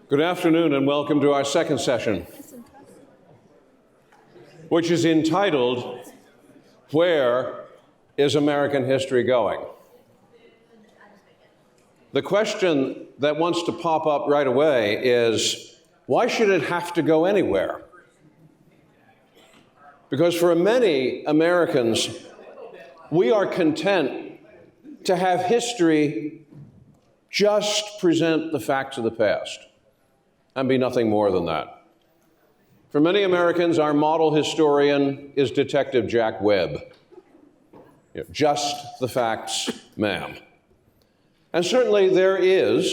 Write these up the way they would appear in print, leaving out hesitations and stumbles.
Good afternoon and welcome to our second session, which is entitled, Where is American History Going? The question that wants to pop up right away is, why should it have to go anywhere? Because for many Americans, we are content to have history just present the facts of the past and be nothing more than that. For many Americans, our model historian is Detective Jack Webb. Just the facts, ma'am. And certainly there is,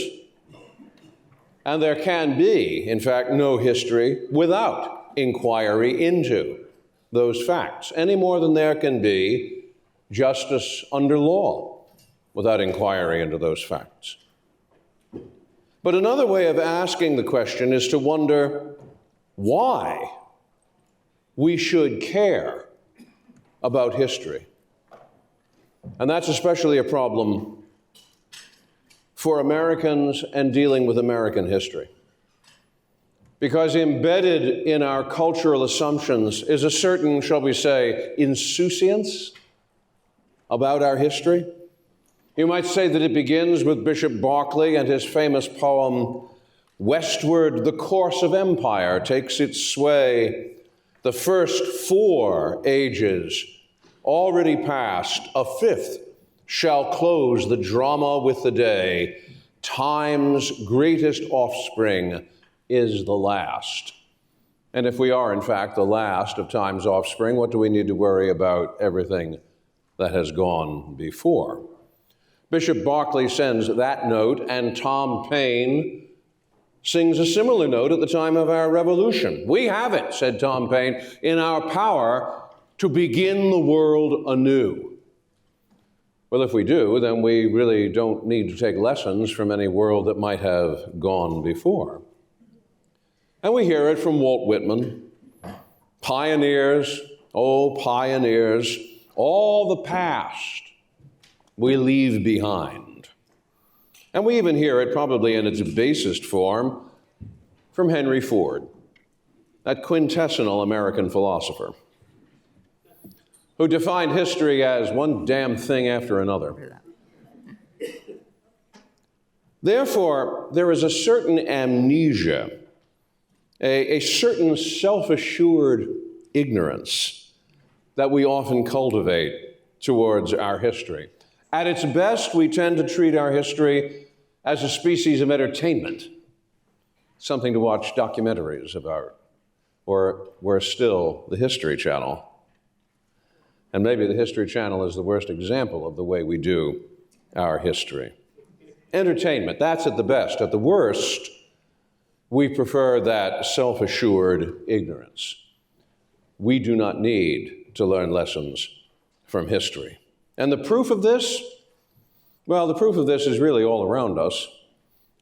and there can be, in fact, no history without inquiry into those facts, any more than there can be justice under law without inquiry into those facts. But another way of asking the question is to wonder why we should care about history. And that's especially a problem for Americans and dealing with American history. Because embedded in our cultural assumptions is a certain, shall we say, insouciance about our history. You might say that it begins with Bishop Berkeley and his famous poem, Westward the course of empire takes its sway. The first 4 ages already past, a 5th shall close the drama with the day. Time's greatest offspring is the last. And if we are, in fact, the last of time's offspring, what do we need to worry about everything that has gone before? Bishop Berkeley sends that note, and Tom Paine sings a similar note at the time of our revolution. We have it, said Tom Paine, in our power to begin the world anew. Well, if we do, then we really don't need to take lessons from any world that might have gone before. And we hear it from Walt Whitman. Pioneers, oh pioneers, all the past we leave behind. And we even hear it, probably in its basest form, from Henry Ford, that quintessential American philosopher, who defined history as one damn thing after another. Therefore, there is a certain amnesia, a certain self-assured ignorance that we often cultivate towards our history. At its best, we tend to treat our history as a species of entertainment, something to watch documentaries about, or worse still, the History Channel. And maybe the History Channel is the worst example of the way we do our history. Entertainment, that's at the best. At the worst, we prefer that self-assured ignorance. We do not need to learn lessons from history. And the proof of this? Well, the proof of this is really all around us.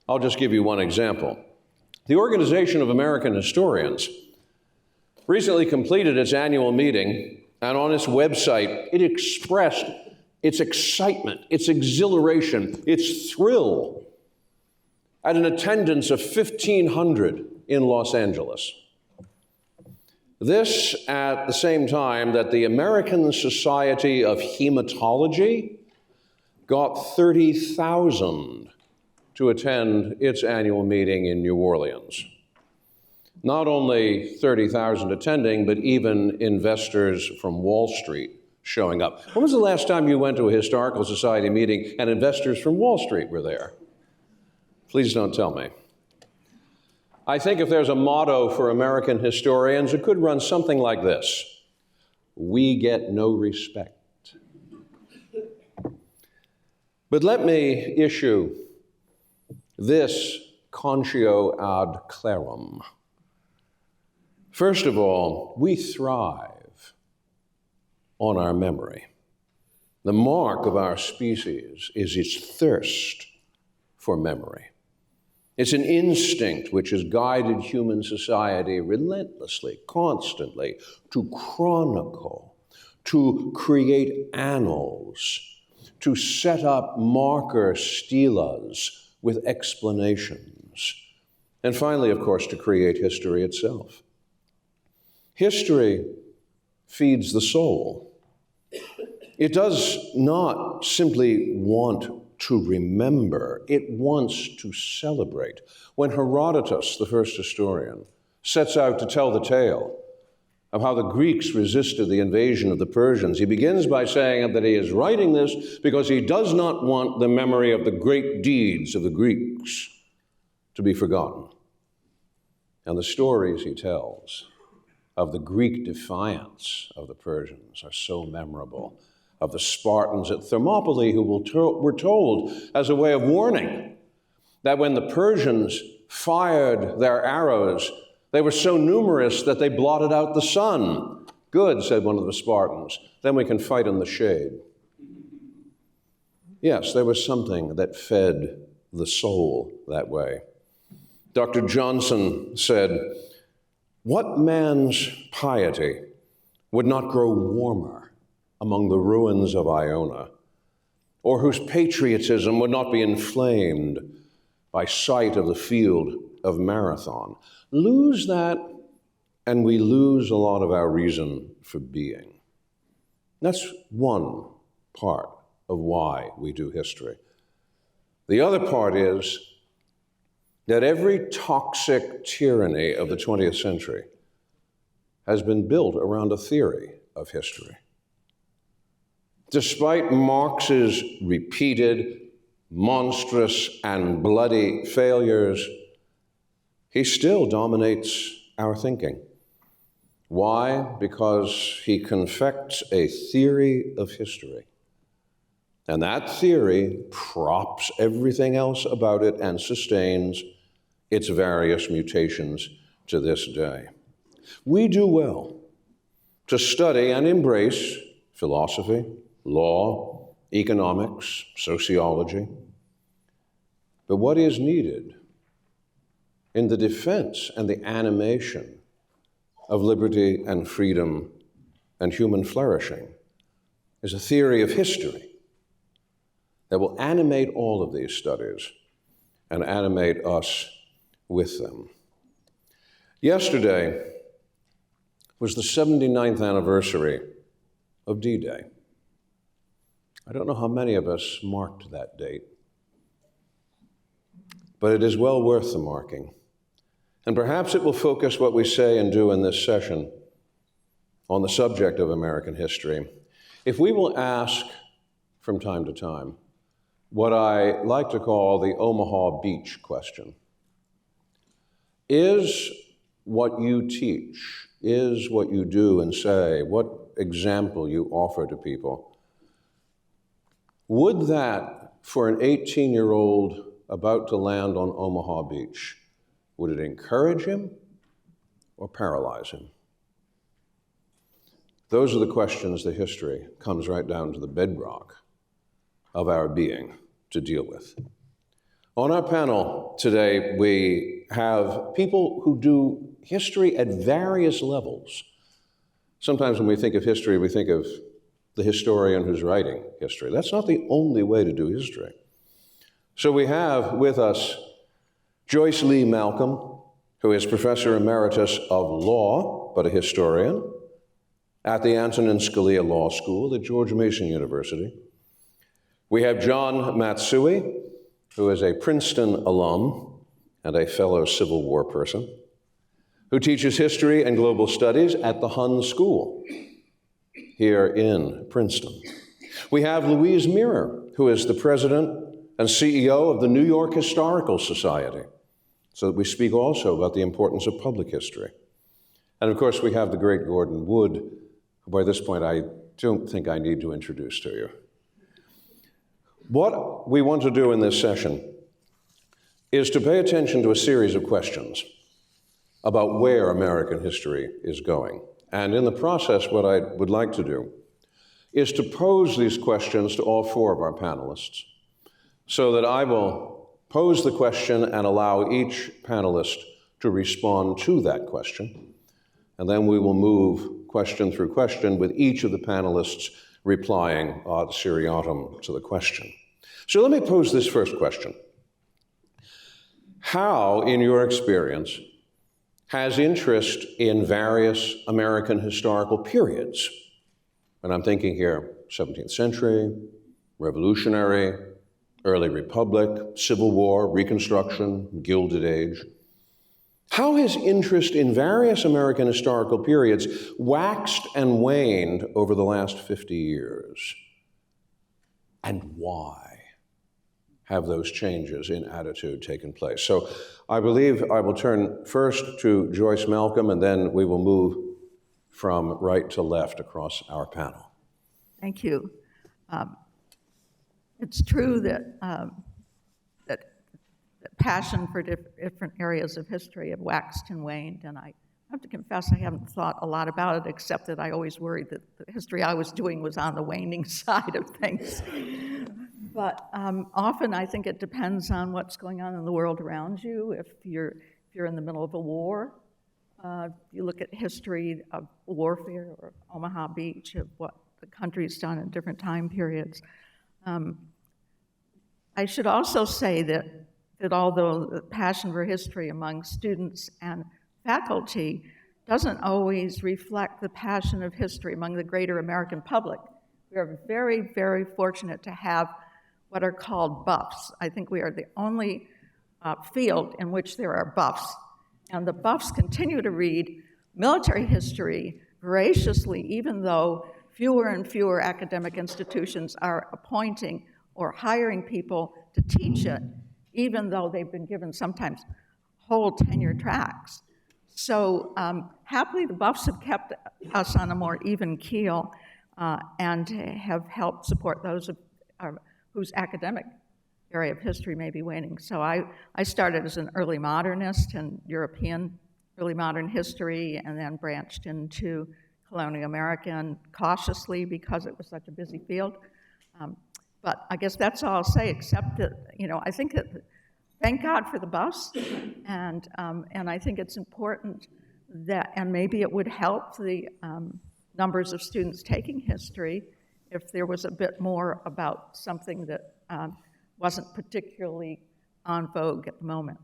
I'll just give you one example. The Organization of American Historians recently completed its annual meeting, and on its website, it expressed its excitement, its exhilaration, its thrill at an attendance of 1,500 in Los Angeles. This at the same time that the American Society of Hematology got 30,000 to attend its annual meeting in New Orleans. Not only 30,000 attending, but even investors from Wall Street showing up. When was the last time you went to a Historical Society meeting and investors from Wall Street were there? Please don't tell me. I think if there's a motto for American historians, it could run something like this: we get no respect. But let me issue this concio ad clarum. First of all, we thrive on our memory. The mark of our species is its thirst for memory. It's an instinct which has guided human society relentlessly, constantly, to chronicle, to create annals, to set up marker stelas with explanations, And finally, of course, to create history itself. History feeds the soul. It does not simply want to remember, it wants to celebrate. When Herodotus, the first historian, sets out to tell the tale of how the Greeks resisted the invasion of the Persians, he begins by saying that he is writing this because he does not want the memory of the great deeds of the Greeks to be forgotten. And the stories he tells of the Greek defiance of the Persians are so memorable, of the Spartans at Thermopylae who were told as a way of warning that when the Persians fired their arrows, they were so numerous that they blotted out the sun. Good, said one of the Spartans, then we can fight in the shade. Yes, there was something that fed the soul that way. Dr. Johnson said, "What man's piety would not grow warmer among the ruins of Iona, or whose patriotism would not be inflamed by sight of the field of Marathon?" Lose that, and we lose a lot of our reason for being. That's one part of why we do history. The other part is that every toxic tyranny of the 20th century has been built around a theory of history. Despite Marx's repeated, monstrous, and bloody failures, he still dominates our thinking. Why? Because he confects a theory of history. And that theory props everything else about it and sustains its various mutations to this day. We do well to study and embrace philosophy, law, economics, sociology. But what is needed in the defense and the animation of liberty and freedom and human flourishing is a theory of history that will animate all of these studies and animate us with them. Yesterday was the 79th anniversary of D-Day. I don't know how many of us marked that date, but it is well worth the marking. And perhaps it will focus what we say and do in this session on the subject of American history. If we will ask from time to time what I like to call the Omaha Beach question. Is what you teach, is what you do and say, what example you offer to people, would that, for an 18-year-old about to land on Omaha Beach, would it encourage him or paralyze him? Those are the questions that history comes right down to the bedrock of our being to deal with. On our panel today, we have people who do history at various levels. Sometimes when we think of history, we think of the historian who's writing history. That's not the only way to do history. So we have with us Joyce Lee Malcolm, who is Professor Emeritus of Law, but a historian, at the Antonin Scalia Law School at George Mason University. We have John Matsui, who is a Princeton alum and a fellow Civil War person, who teaches history and global studies at the Hun School here in Princeton. We have Louise Mirrer, who is the president and CEO of the New York Historical Society, so that we speak also about the importance of public history. And of course, we have the great Gordon Wood, who by this point I don't think I need to introduce to you. What we want to do in this session is to pay attention to a series of questions about where American history is going. And in the process, what I would like to do is to pose these questions to all four of our panelists, so that I will pose the question and allow each panelist to respond to that question. And then we will move question through question with each of the panelists replying ad seriatim to the question. So let me pose this first question. How, in your experience, has interest in various American historical periods, and I'm thinking here 17th century, Revolutionary, early Republic, Civil War, Reconstruction, Gilded Age, how has interest in various American historical periods waxed and waned over the last 50 years? And why have those changes in attitude taken place? So I believe I will turn first to Joyce Malcolm, and then we will move from right to left across our panel. Thank you. It's true that that passion for different areas of history have waxed and waned, and I have to confess I haven't thought a lot about it, except that I always worried that the history I was doing was on the waning side of things. But often I think it depends on what's going on in the world around you. If you're in the middle of a war, you look at history of warfare or Omaha Beach, of what the country's done in different time periods. I should also say that although the passion for history among students and faculty doesn't always reflect the passion of history among the greater American public, we are very, very fortunate to have what are called buffs. I think we are the only field in which there are buffs. And the buffs continue to read military history voraciously, even though fewer and fewer academic institutions are appointing or hiring people to teach it, even though they've been given sometimes whole tenure tracks. So happily, the buffs have kept us on a more even keel and have helped support those whose academic area of history may be waning. So I started as an early modernist in European early modern history, and then branched into colonial American cautiously because it was such a busy field. But I guess that's all I'll say, except that, I think that, thank God for the buffs, and I think it's important that, and maybe it would help the numbers of students taking history if there was a bit more about something that wasn't particularly en vogue at the moment.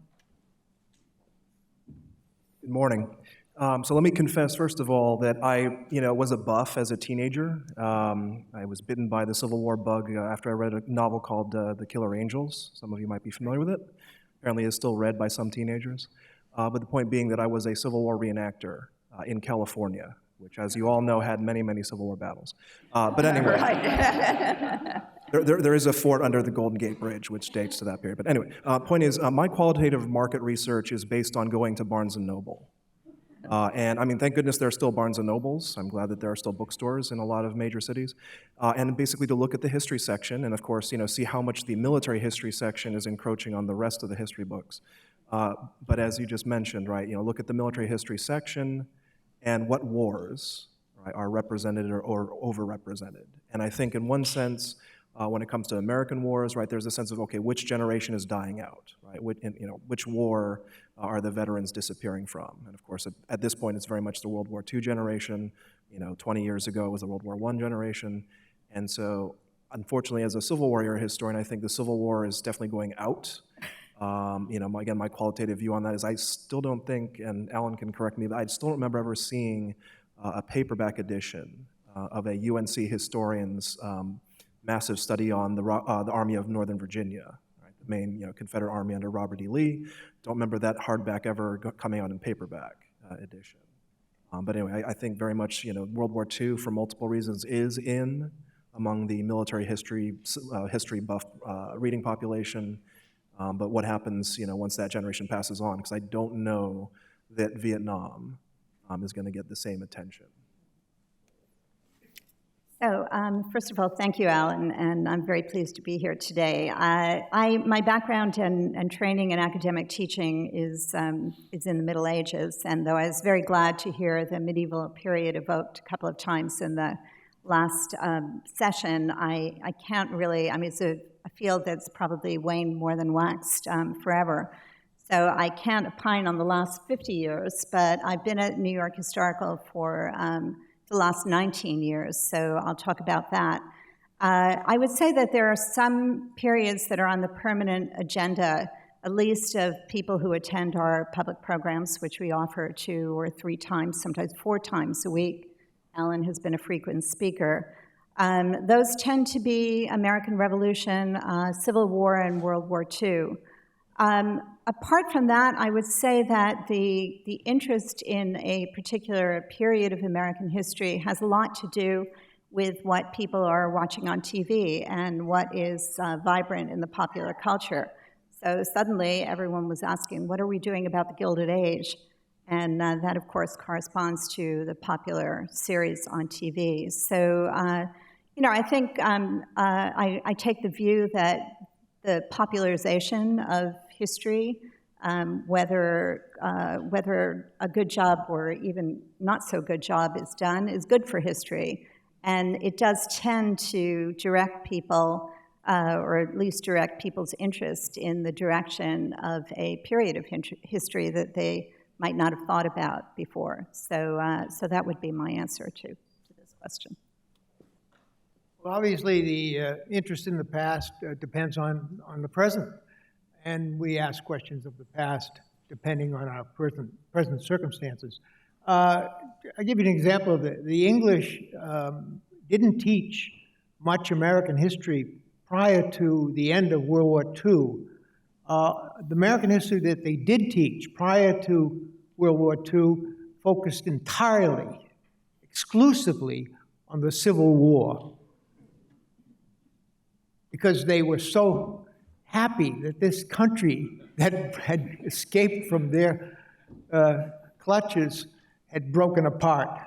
Good morning. So let me confess, first of all, that I, was a buff as a teenager. I was bitten by the Civil War bug after I read a novel called The Killer Angels. Some of you might be familiar with it. Apparently it's still read by some teenagers. But the point being that I was a Civil War reenactor in California, which, as you all know, had many, many Civil War battles. But anyway, there is a fort under the Golden Gate Bridge, which dates to that period. But anyway, point is, my qualitative market research is based on going to Barnes & Noble. And I mean, thank goodness there are still Barnes & Nobles. I'm glad that there are still bookstores in a lot of major cities. And basically to look at the history section and, of course, see how much the military history section is encroaching on the rest of the history books. But as you just mentioned, right, look at the military history section and what wars, right, are represented or overrepresented. And I think in one sense, when it comes to American wars, right, there's a sense of, okay, which generation is dying out, right? Which war are the veterans disappearing from? And of course, at this point, it's very much the World War II generation. 20 years ago, it was the World War I generation. And so, unfortunately, as a Civil War era historian, I think the Civil War is definitely going out. Again, my qualitative view on that is I still don't think, and Alan can correct me, but I still don't remember ever seeing a paperback edition of a UNC historian's massive study on the Army of Northern Virginia, right? The main Confederate Army under Robert E. Lee. Don't remember that hardback ever coming out in paperback edition. But anyway, I think very much World War II, for multiple reasons, is in among the military history buff reading population. But what happens once that generation passes on? Because I don't know that Vietnam is going to get the same attention. So, first of all, thank you, Alan, and I'm very pleased to be here today. My background and training in academic teaching is in the Middle Ages, and though I was very glad to hear the medieval period evoked a couple of times in the last session, I can't really, it's a field that's probably waned more than waxed forever. So I can't opine on the last 50 years, but I've been at New York Historical for the last 19 years, so I'll talk about that. I would say that there are some periods that are on the permanent agenda a list of people who attend our public programs, which we offer 2 or 3 times, sometimes 4 times a week. Alan has been a frequent speaker. Those tend to be American Revolution, Civil War, and World War II. Apart from that, I would say that the interest in a particular period of American history has a lot to do with what people are watching on TV and what is vibrant in the popular culture. So suddenly everyone was asking, what are we doing about the Gilded Age? And that, of course, corresponds to the popular series on TV. So, I think I take the view that the popularization of history, whether a good job or even not so good job is done, is good for history. And it does tend to direct people, or at least direct people's interest in the direction of a period of history that they might not have thought about before. So that would be my answer to this question. Well, obviously, the interest in the past depends on the present. And we ask questions of the past depending on our present circumstances. I'll give you an example of it. The English didn't teach much American history prior to the end of World War II. The American history that they did teach prior to World War II focused entirely, exclusively on the Civil War, because they were so happy that this country that had escaped from their clutches had broken apart.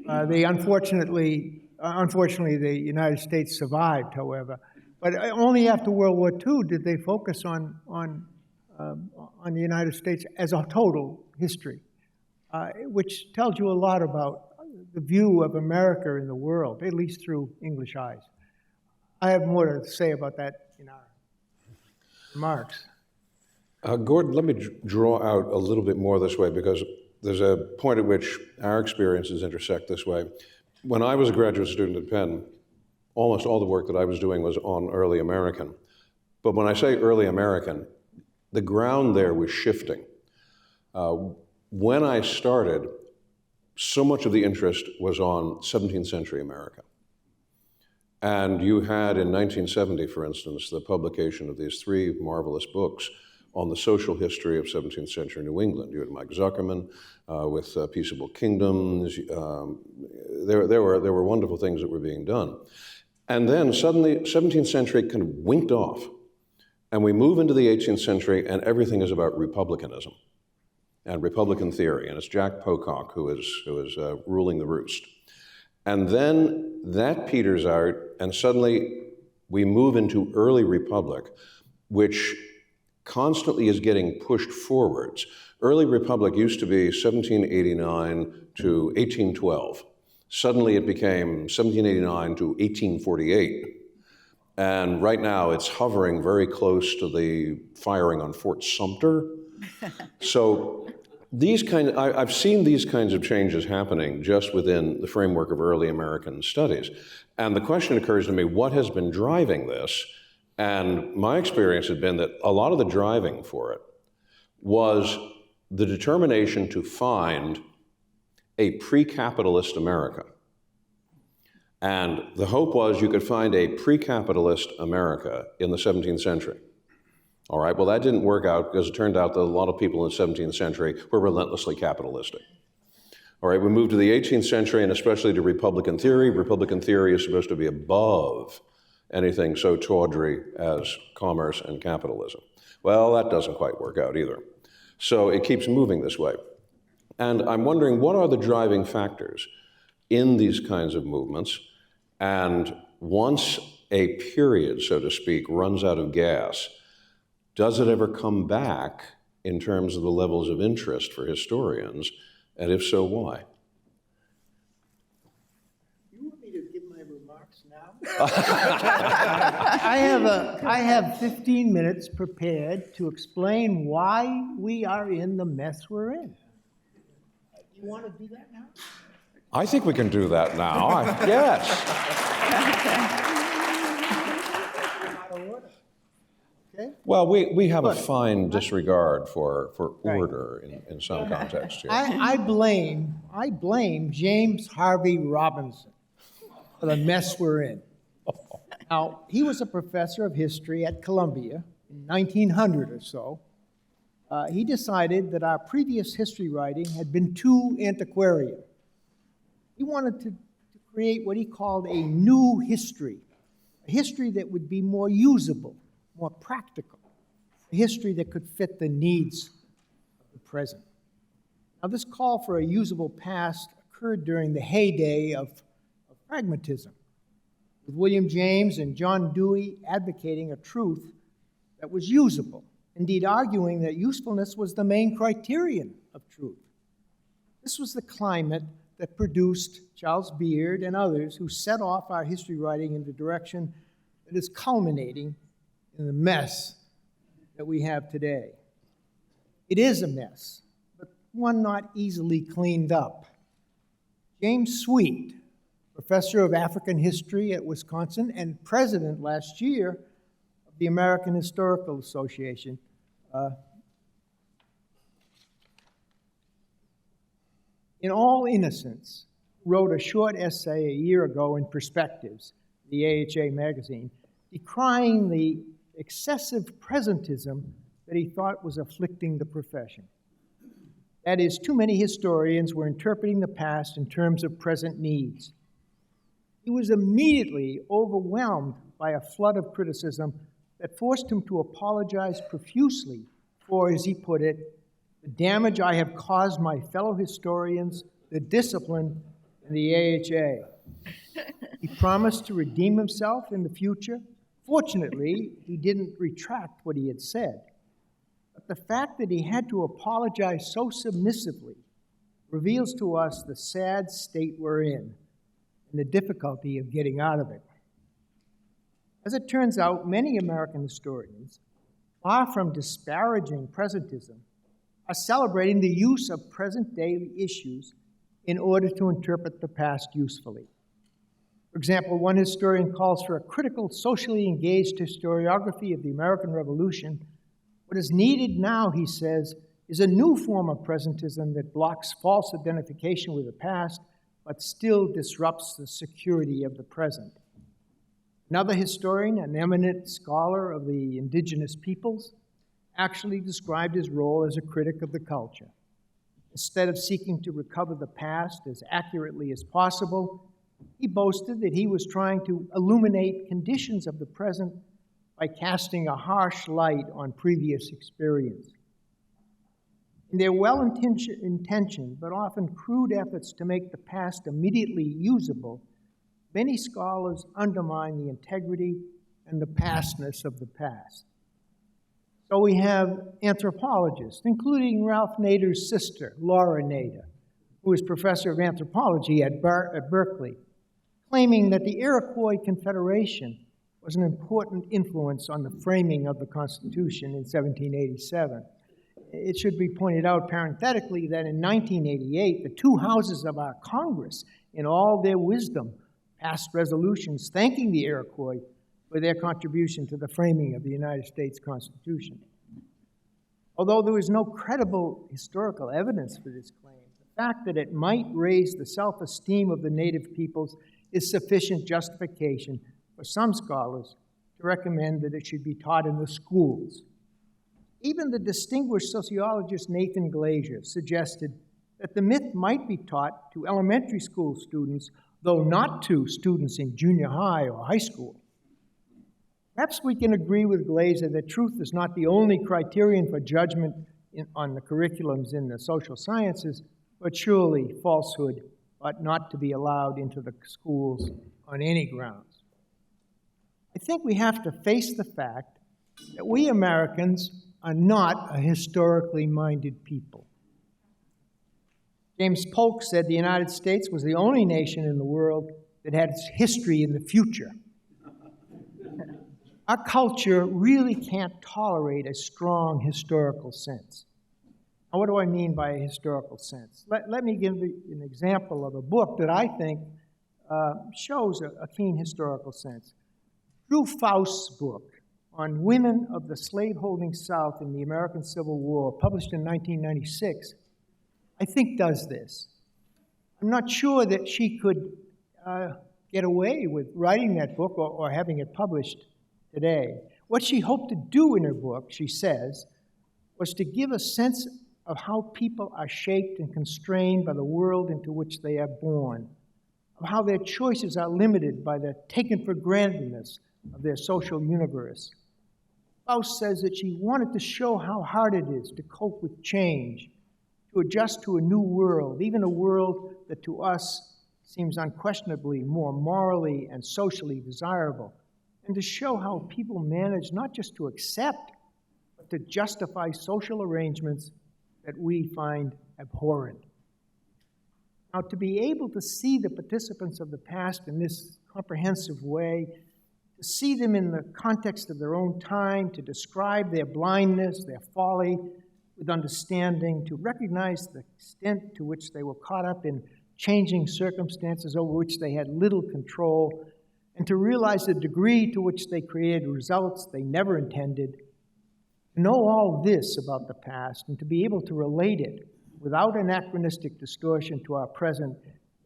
Unfortunately, the United States survived, however. But only after World War II did they focus on the United States as a total history, which tells you a lot about the view of America in the world, at least through English eyes. I have more to say about that in our remarks. Gordon, let me draw out a little bit more this way, because there's a point at which our experiences intersect this way. When I was a graduate student at Penn, almost all the work that I was doing was on early American. But when I say early American, the ground there was shifting. When I started, so much of the interest was on 17th century America. And you had in 1970, for instance, the publication of these 3 marvelous books on the social history of 17th century New England. You had Mike Zuckerman with Peaceable Kingdoms. There were wonderful things that were being done. And then suddenly, 17th century kind of winked off. And we move into the 18th century, and everything is about republicanism and Republican theory. And it's Jack Pocock who is ruling the roost. And then that peters out, and suddenly we move into early republic, which constantly is getting pushed forwards. Early republic used to be 1789 to 1812. Suddenly it became 1789 to 1848. And right now it's hovering very close to the firing on Fort Sumter. So I've seen these kinds of changes happening just within the framework of early American studies. And the question occurs to me, what has been driving this? And my experience had been that a lot of the driving for it was the determination to find a pre-capitalist America. And the hope was you could find a pre-capitalist America in the 17th century. All right, well, that didn't work out because it turned out that a lot of people in the 17th century were relentlessly capitalistic. All right, we moved to the 18th century and especially to Republican theory. Republican theory is supposed to be above anything so tawdry as commerce and capitalism. Well, that doesn't quite work out either. So it keeps moving this way. And I'm wondering, what are the driving factors in these kinds of movements? And once a period, so to speak, runs out of gas, does it ever come back in terms of the levels of interest for historians? And if so, why? You want me to give my remarks now? I have 15 minutes prepared to explain why we are in the mess we're in. You want to do that now? I think we can do that now. Yes. Okay? Well, we have a Good. fine disregard for Right. order in some contexts here. I blame James Harvey Robinson for the mess we're in. Now, he was a professor of history at Columbia in 1900 or so. He decided that our previous history writing had been too antiquarian. He wanted to create what he called a new history, a history that would be more usable, more practical, a history that could fit the needs of the present. Now, this call for a usable past occurred during the heyday of pragmatism, with William James and John Dewey advocating a truth that was usable, indeed arguing that usefulness was the main criterion of truth. This was the climate that produced Charles Beard and others who set off our history writing in the direction that is culminating in the mess that we have today. It is a mess, but one not easily cleaned up. James Sweet, professor of African history at Wisconsin and president last year of the American Historical Association, in all innocence, wrote a short essay a year ago in Perspectives, the AHA magazine, decrying the excessive presentism that he thought was afflicting the profession. That is, too many historians were interpreting the past in terms of present needs. He was immediately overwhelmed by a flood of criticism that forced him to apologize profusely for, as he put it, the damage I have caused my fellow historians, the discipline, and the AHA. He promised to redeem himself in the future. Fortunately, he didn't retract what he had said. But the fact that he had to apologize so submissively reveals to us the sad state we're in and the difficulty of getting out of it. As it turns out, many American historians, far from disparaging presentism, are celebrating the use of present-day issues in order to interpret the past usefully. For example, one historian calls for a critical, socially engaged historiography of the American Revolution. What is needed now, he says, is a new form of presentism that blocks false identification with the past, but still disrupts the security of the present. Another historian, an eminent scholar of the indigenous peoples, actually described his role as a critic of the culture. Instead of seeking to recover the past as accurately as possible, he boasted that he was trying to illuminate conditions of the present by casting a harsh light on previous experience. In their well-intentioned but often crude efforts to make the past immediately usable, many scholars undermine the integrity and the pastness of the past. So we have anthropologists, including Ralph Nader's sister, Laura Nader, who is professor of anthropology at Berkeley, claiming that the Iroquois Confederation was an important influence on the framing of the Constitution in 1787. It should be pointed out parenthetically that in 1988, the two houses of our Congress, in all their wisdom, passed resolutions thanking the Iroquois for their contribution to the framing of the United States Constitution. Although there is no credible historical evidence for this claim, the fact that it might raise the self-esteem of the native peoples is sufficient justification for some scholars to recommend that it should be taught in the schools. Even the distinguished sociologist Nathan Glazier suggested that the myth might be taught to elementary school students, though not to students in junior high or high school. Perhaps we can agree with Glazier that truth is not the only criterion for judgment on the curriculums in the social sciences, but surely falsehood ought not to be allowed into the schools on any grounds. I think we have to face the fact that we Americans are not a historically minded people. James Polk said the United States was the only nation in the world that had its history in the future. Our culture really can't tolerate a strong historical sense. Now, what do I mean by a historical sense? Let me give you an example of a book that I think shows a keen historical sense. Drew Faust's book on women of the slaveholding South in the American Civil War, published in 1996, I think does this. I'm not sure that she could get away with writing that book or having it published today. What she hoped to do in her book, she says, was to give a sense of how people are shaped and constrained by the world into which they are born, of how their choices are limited by the taken-for-grantedness of their social universe. Faust says that she wanted to show how hard it is to cope with change, to adjust to a new world, even a world that to us seems unquestionably more morally and socially desirable, and to show how people manage not just to accept, but to justify social arrangements that we find abhorrent. Now, to be able to see the participants of the past in this comprehensive way, to see them in the context of their own time, to describe their blindness, their folly with understanding, to recognize the extent to which they were caught up in changing circumstances over which they had little control, and to realize the degree to which they created results they never intended. To know all this about the past and to be able to relate it without anachronistic distortion to our present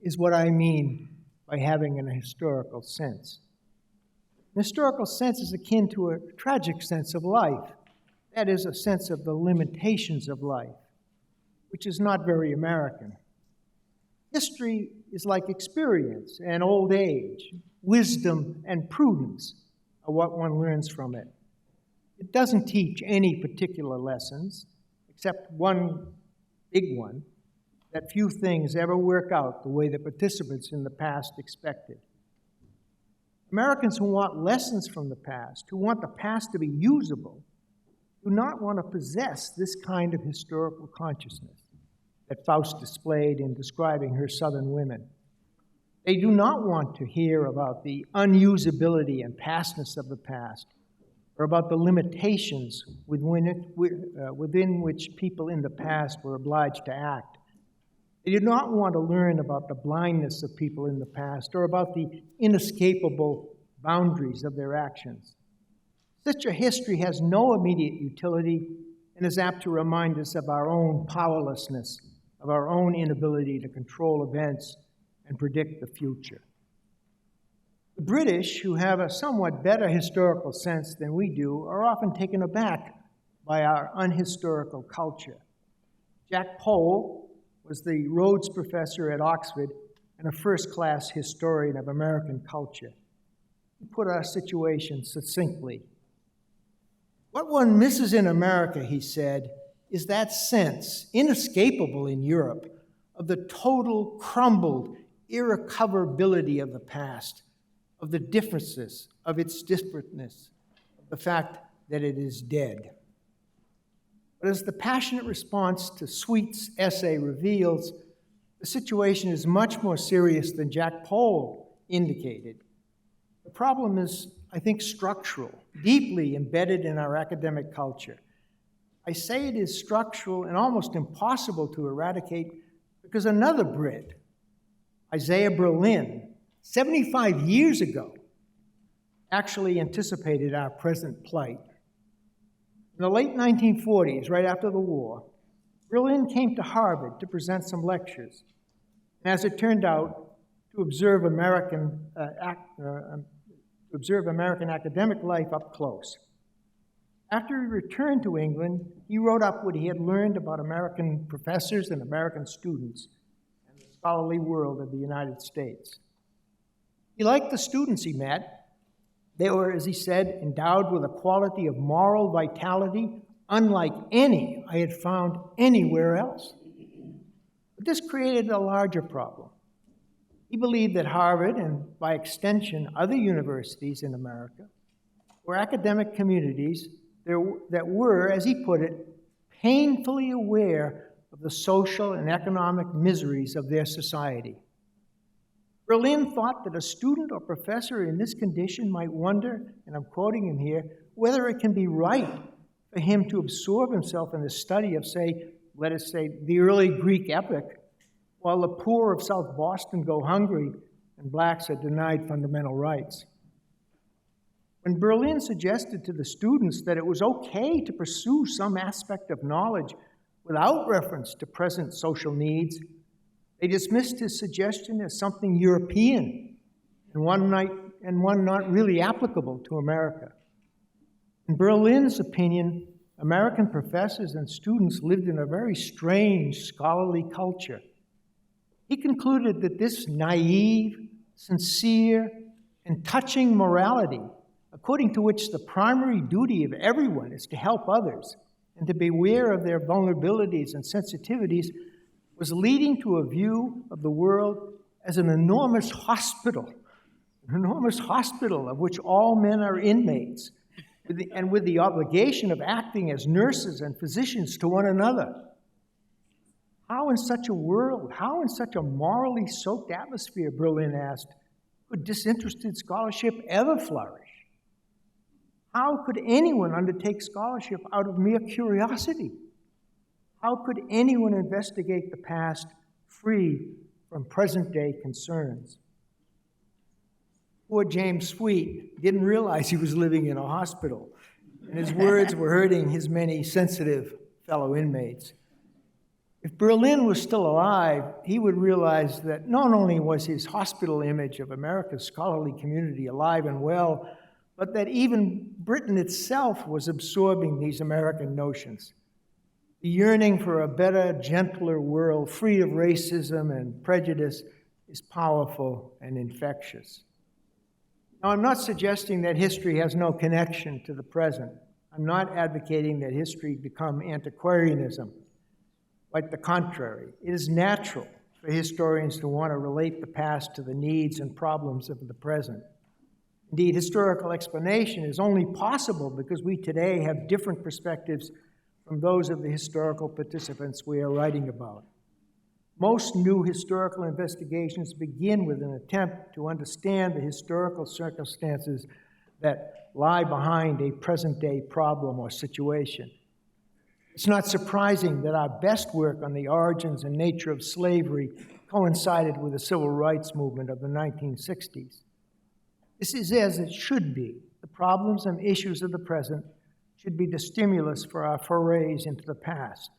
is what I mean by having an historical sense. An historical sense is akin to a tragic sense of life. That is, a sense of the limitations of life, which is not very American. History is like experience and old age. Wisdom and prudence are what one learns from it. It doesn't teach any particular lessons, except one big one, that few things ever work out the way the participants in the past expected. Americans who want lessons from the past, who want the past to be usable, do not want to possess this kind of historical consciousness that Faust displayed in describing her Southern women. They do not want to hear about the unusability and pastness of the past, or about the limitations within which people in the past were obliged to act. They do not want to learn about the blindness of people in the past, or about the inescapable boundaries of their actions. Such a history has no immediate utility and is apt to remind us of our own powerlessness, of our own inability to control events and predict the future. The British, who have a somewhat better historical sense than we do, are often taken aback by our unhistorical culture. Jack Pole was the Rhodes Professor at Oxford and a first-class historian of American culture. He put our situation succinctly. What one misses in America, he said, is that sense, inescapable in Europe, of the total crumbled irrecoverability of the past, of the differences, of its disparateness, of the fact that it is dead. But as the passionate response to Sweet's essay reveals, the situation is much more serious than Jack Pole indicated. The problem is, I think, structural, deeply embedded in our academic culture. I say it is structural and almost impossible to eradicate because another Brit, Isaiah Berlin, 75 years ago, actually anticipated our present plight. In the late 1940s, right after the war, Berlin came to Harvard to present some lectures, and as it turned out, to observe American academic life up close. After he returned to England, he wrote up what he had learned about American professors and American students and the scholarly world of the United States. He liked the students he met. They were, as he said, endowed with a quality of moral vitality unlike any I had found anywhere else. But this created a larger problem. He believed that Harvard, and by extension other universities in America, were academic communities that were, as he put it, painfully aware of the social and economic miseries of their society. Berlin thought that a student or professor in this condition might wonder, and I'm quoting him here, whether it can be right for him to absorb himself in the study of, let us say, the early Greek epic, while the poor of South Boston go hungry and blacks are denied fundamental rights. When Berlin suggested to the students that it was okay to pursue some aspect of knowledge without reference to present social needs, they dismissed his suggestion as something European and one not really applicable to America. In Berlin's opinion, American professors and students lived in a very strange scholarly culture. He concluded that this naive, sincere, and touching morality, according to which the primary duty of everyone is to help others and to be aware of their vulnerabilities and sensitivities, was leading to a view of the world as an enormous hospital of which all men are inmates, with the obligation of acting as nurses and physicians to one another. How in such a world, how in such a morally soaked atmosphere, Berlin asked, could disinterested scholarship ever flourish? How could anyone undertake scholarship out of mere curiosity? How could anyone investigate the past free from present-day concerns? Poor James Sweet didn't realize he was living in a hospital, and his words were hurting his many sensitive fellow inmates. If Berlin was still alive, he would realize that not only was his hospital image of America's scholarly community alive and well, but that even Britain itself was absorbing these American notions. The yearning for a better, gentler world, free of racism and prejudice, is powerful and infectious. Now, I'm not suggesting that history has no connection to the present. I'm not advocating that history become antiquarianism. Quite the contrary. It is natural for historians to want to relate the past to the needs and problems of the present. Indeed, historical explanation is only possible because we today have different perspectives from those of the historical participants we are writing about. Most new historical investigations begin with an attempt to understand the historical circumstances that lie behind a present-day problem or situation. It's not surprising that our best work on the origins and nature of slavery coincided with the civil rights movement of the 1960s. This is as it should be. The problems and issues of the present should be the stimulus for our forays into the past.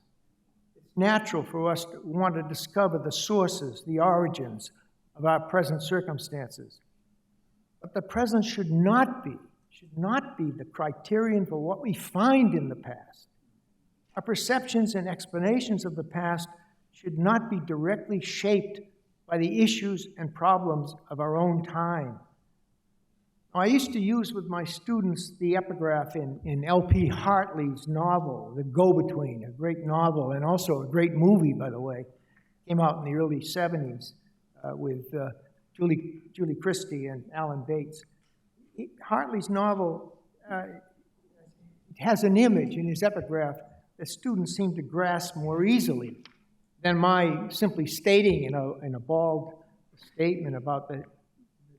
It's natural for us to want to discover the sources, the origins of our present circumstances. But the present should not be the criterion for what we find in the past. Our perceptions and explanations of the past should not be directly shaped by the issues and problems of our own time. I used to use with my students the epigraph in L.P. Hartley's novel, The Go-Between, a great novel, and also a great movie, by the way. Came out in the early 70s with Julie Christie and Alan Bates. Hartley's novel has an image in his epigraph that students seem to grasp more easily than my simply stating in a bald statement about the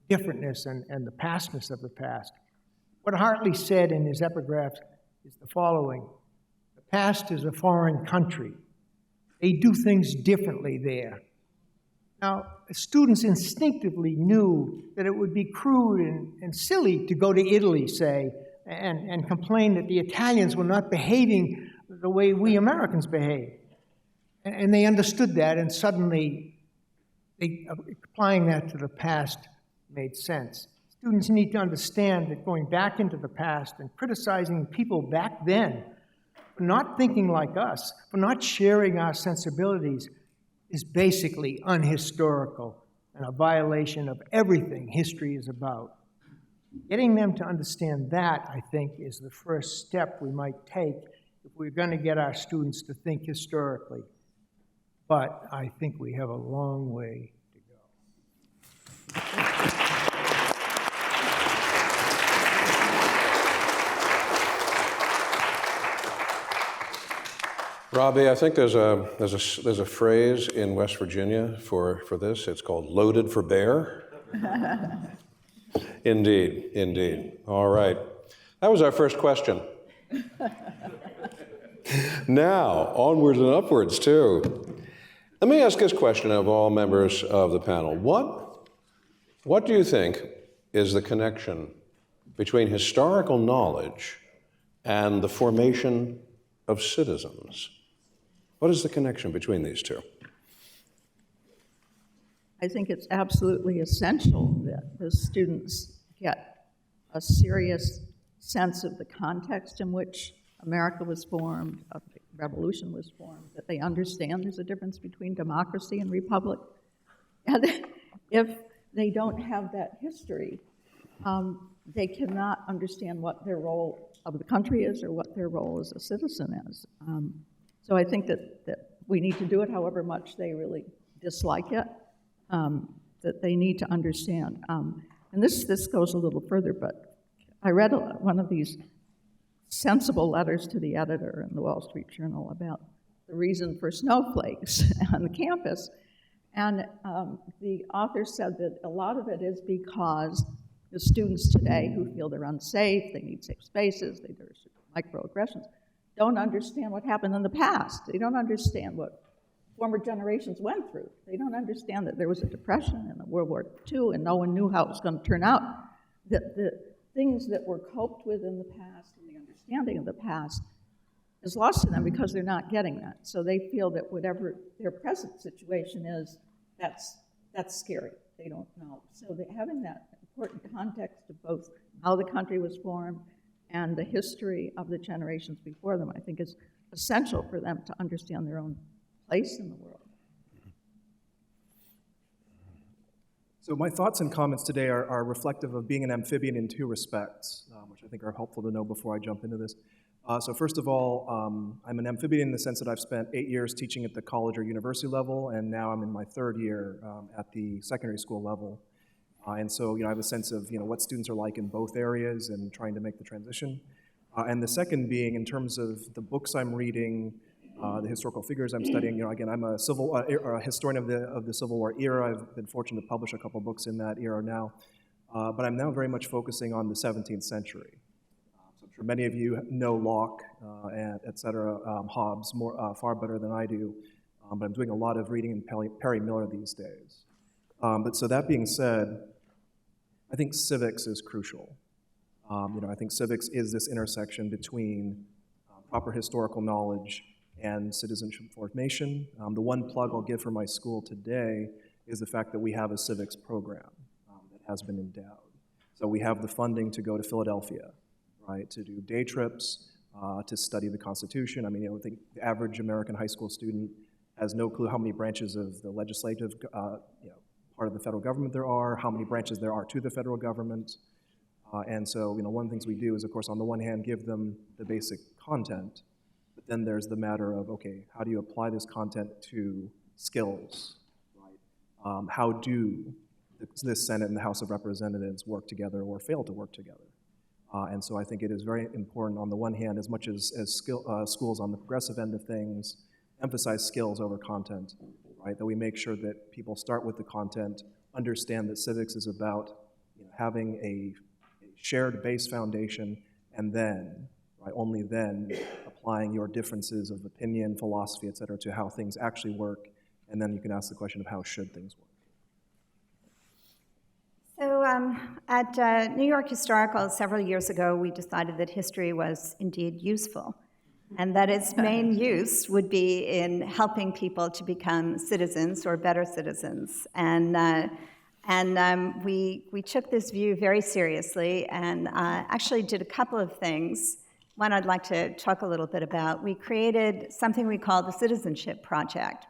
differentness and the pastness of the past. What Hartley said in his epigraph is the following: the past is a foreign country. They do things differently there. Now, students instinctively knew that it would be crude and silly to go to Italy, say, and complain that the Italians were not behaving the way we Americans behave. And they understood that, and suddenly applying that to the past made sense. Students need to understand that going back into the past and criticizing people back then for not thinking like us, for not sharing our sensibilities, is basically unhistorical and a violation of everything history is about. Getting them to understand that, I think, is the first step we might take if we're going to get our students to think historically. But I think we have a long way to go. Robbie, I think there's a phrase in West Virginia for this. It's called "loaded for bear." Indeed, indeed. All right. That was our first question. Now, onwards and upwards, too. Let me ask this question of all members of the panel. What do you think is the connection between historical knowledge and the formation of citizens. What is the connection between these two? I think it's absolutely essential that the students get a serious sense of the context in which America was formed, of the revolution was formed, that they understand there's a difference between democracy and republic. And if they don't have that history, they cannot understand what their role of the country is or what their role as a citizen is. So I think that we need to do it however much they really dislike it, that they need to understand. And this goes a little further, but I read one of these sensible letters to the editor in the Wall Street Journal about the reason for snowflakes on the campus. And the author said that a lot of it is because the students today who feel they're unsafe, they need safe spaces, there's microaggressions, don't understand what happened in the past. They don't understand what former generations went through. They don't understand that there was a depression and a World War II and no one knew how it was going to turn out. That the things that were coped with in the past and the understanding of the past is lost to them because they're not getting that. So they feel that whatever their present situation is, that's scary. They don't know. So having that important context of both how the country was formed and the history of the generations before them, I think is essential for them to understand their own place in the world. So my thoughts and comments today are reflective of being an amphibian in two respects, which I think are helpful to know before I jump into this. So first of all, I'm an amphibian in the sense that I've spent 8 years teaching at the college or university level, and now I'm in my third year at the secondary school level. And so, I have a sense of, what students are like in both areas and trying to make the transition. And the second being, in terms of the books I'm reading, the historical figures I'm studying, again, I'm a historian of the Civil War era. I've been fortunate to publish a couple books in that era now. But I'm now very much focusing on the 17th century. So I'm sure many of you know Locke, and et cetera, Hobbes, far better than I do. But I'm doing a lot of reading in Perry Miller these days. But so that being said, I think civics is crucial. I think civics is this intersection between proper historical knowledge and citizenship formation. The one plug I'll give for my school today is the fact that we have a civics program that has been endowed. So we have the funding to go to Philadelphia, right, to do day trips, to study the Constitution. I mean, I think the average American high school student has no clue how many branches of the legislative, part of the federal government there are, how many branches there are to the federal government. And so, one of the things we do is, of course, on the one hand, give them the basic content, but then there's the matter of, okay, how do you apply this content to skills, right? How do this Senate and the House of Representatives work together or fail to work together? And so I think it is very important, on the one hand, as much as schools on the progressive end of things emphasize skills over content, right? That we make sure that people start with the content, understand that civics is about having a shared base foundation, and then, right, only then, applying your differences of opinion, philosophy, et cetera, to how things actually work, and then you can ask the question of how should things work. So at New York Historical, several years ago, we decided that history was indeed useful, and that its main use would be in helping people to become citizens or better citizens. And we took this view very seriously and actually did a couple of things. One I'd like to talk a little bit about. We created something we called the Citizenship Project.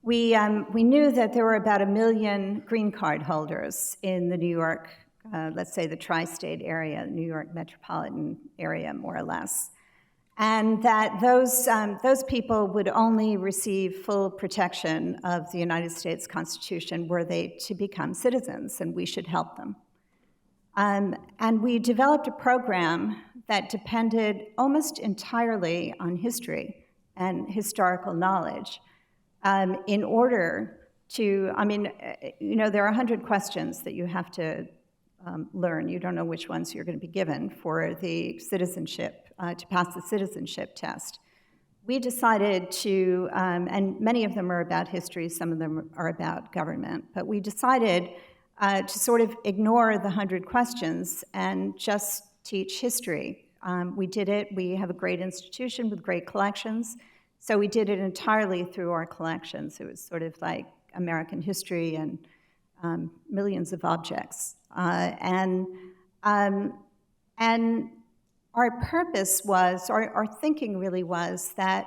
We knew that there were about 1 million green card holders in the New York, let's say the tri-state area, New York metropolitan area, more or less. And that those people would only receive full protection of the United States Constitution were they to become citizens, and we should help them. And we developed a program that depended almost entirely on history and historical knowledge in order to, there are 100 questions that you have to learn. You don't know which ones you're going to be given for the citizenship, to pass the citizenship test. We decided to, and many of them are about history, some of them are about government, but we decided to sort of ignore the 100 questions and just teach history. We did it. We have a great institution with great collections, so we did it entirely through our collections. It was sort of like American history and millions of objects. And our purpose was, our thinking really was that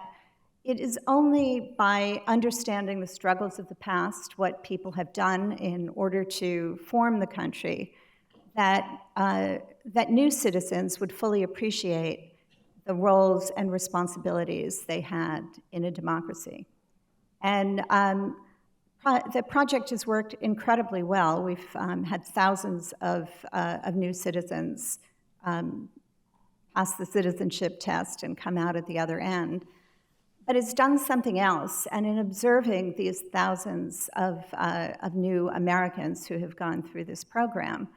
it is only by understanding the struggles of the past, what people have done in order to form the country, that, that new citizens would fully appreciate the roles and responsibilities they had in a democracy. And the project has worked incredibly well. We've had thousands of new citizens pass the citizenship test and come out at the other end. But it's done something else, and in observing these thousands of new Americans who have gone through this program,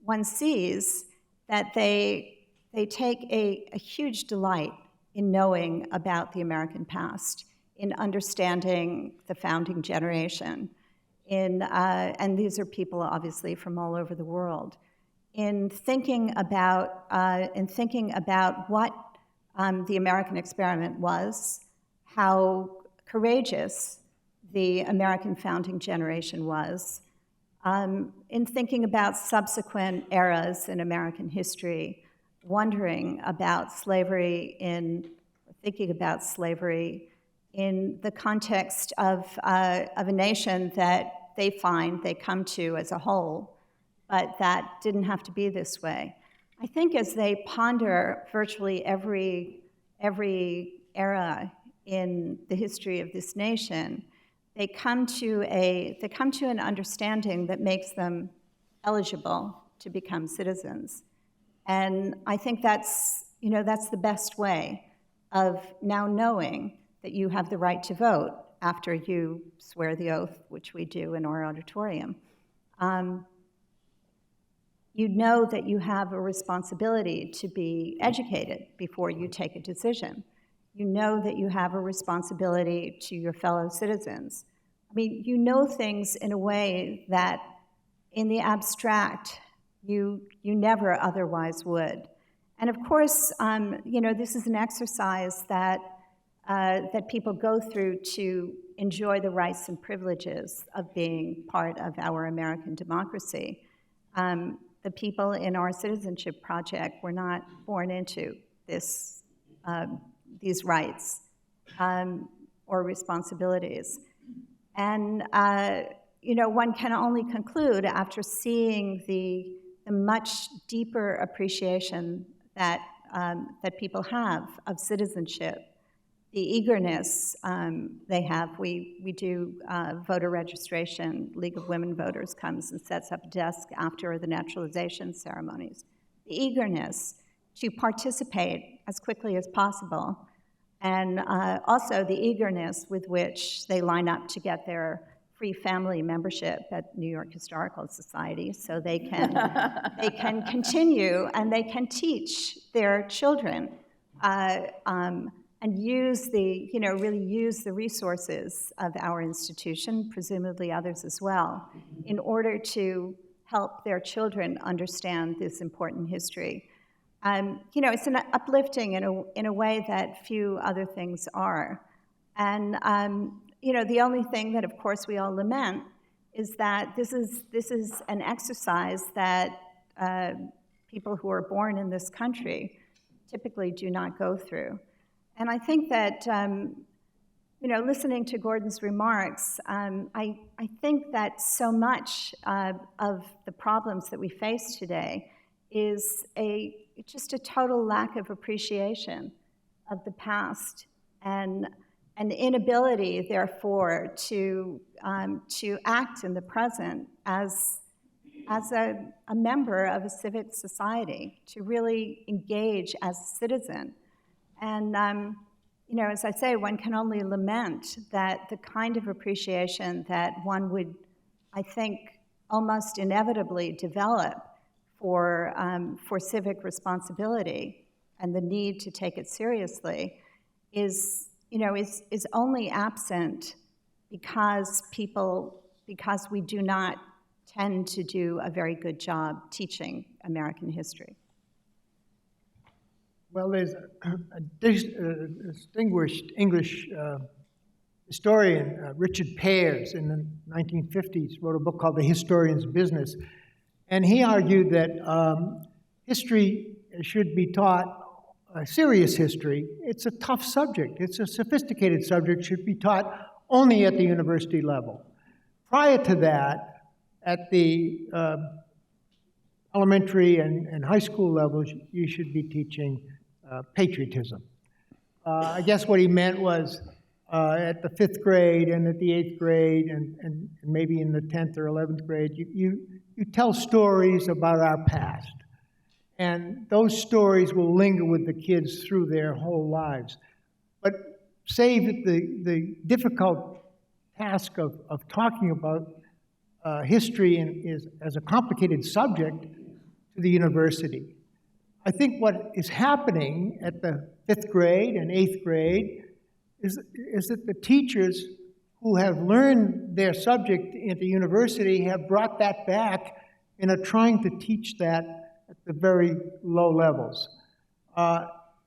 one sees that they take a huge delight in knowing about the American past, in understanding the founding generation, and these are people obviously from all over the world, in thinking about what the American experiment was, how courageous the American founding generation was, in thinking about subsequent eras in American history, wondering about slavery thinking about slavery in the context of a nation that they come to as a whole, but that didn't have to be this way. I think as they ponder virtually every era in the history of this nation, they come to an understanding that makes them eligible to become citizens. And I think that's the best way of now knowing that you have the right to vote after you swear the oath, which we do in our auditorium. You know that you have a responsibility to be educated before you take a decision. You know that you have a responsibility to your fellow citizens. I mean, you know things in a way that in the abstract, you never otherwise would. And of course, this is an exercise that people go through to enjoy the rights and privileges of being part of our American democracy. The people in our citizenship project were not born into these rights or responsibilities. And one can only conclude after seeing the much deeper appreciation that people have of citizenship, the eagerness they have. We do voter registration. League of Women Voters comes and sets up a desk after the naturalization ceremonies. The eagerness to participate as quickly as possible, and also the eagerness with which they line up to get their free family membership at New York Historical Society, so they can continue and they can teach their children and use really use the resources of our institution, presumably others as well, in order to help their children understand this important history. It's an uplifting in a way that few other things are. And the only thing that, of course, we all lament is that this is an exercise that people who are born in this country typically do not go through. And I think that, listening to Gordon's remarks, I think that so much of the problems that we face today is just a total lack of appreciation of the past and an inability, therefore, to act in the present as a member of a civic society, to really engage as a citizen. And, as I say, one can only lament that the kind of appreciation that one would, I think, almost inevitably develop for civic responsibility and the need to take it seriously is only absent because we do not tend to do a very good job teaching American history? Well, there's a distinguished English historian, Richard Pears, in the 1950s, wrote a book called The Historian's Business. And he argued that history should be taught, serious history. It's a tough subject. It's a sophisticated subject, should be taught only at the university level. Prior to that, at the elementary and high school levels, you should be teaching patriotism. I guess what he meant was at the 5th grade and at the 8th grade and maybe in the 10th or 11th grade, you tell stories about our past. And those stories will linger with the kids through their whole lives. But save the difficult task of talking about history as a complicated subject to the university. I think what is happening at the 5th grade and 8th grade is that the teachers who have learned their subject at the university have brought that back and are trying to teach that at the very low levels.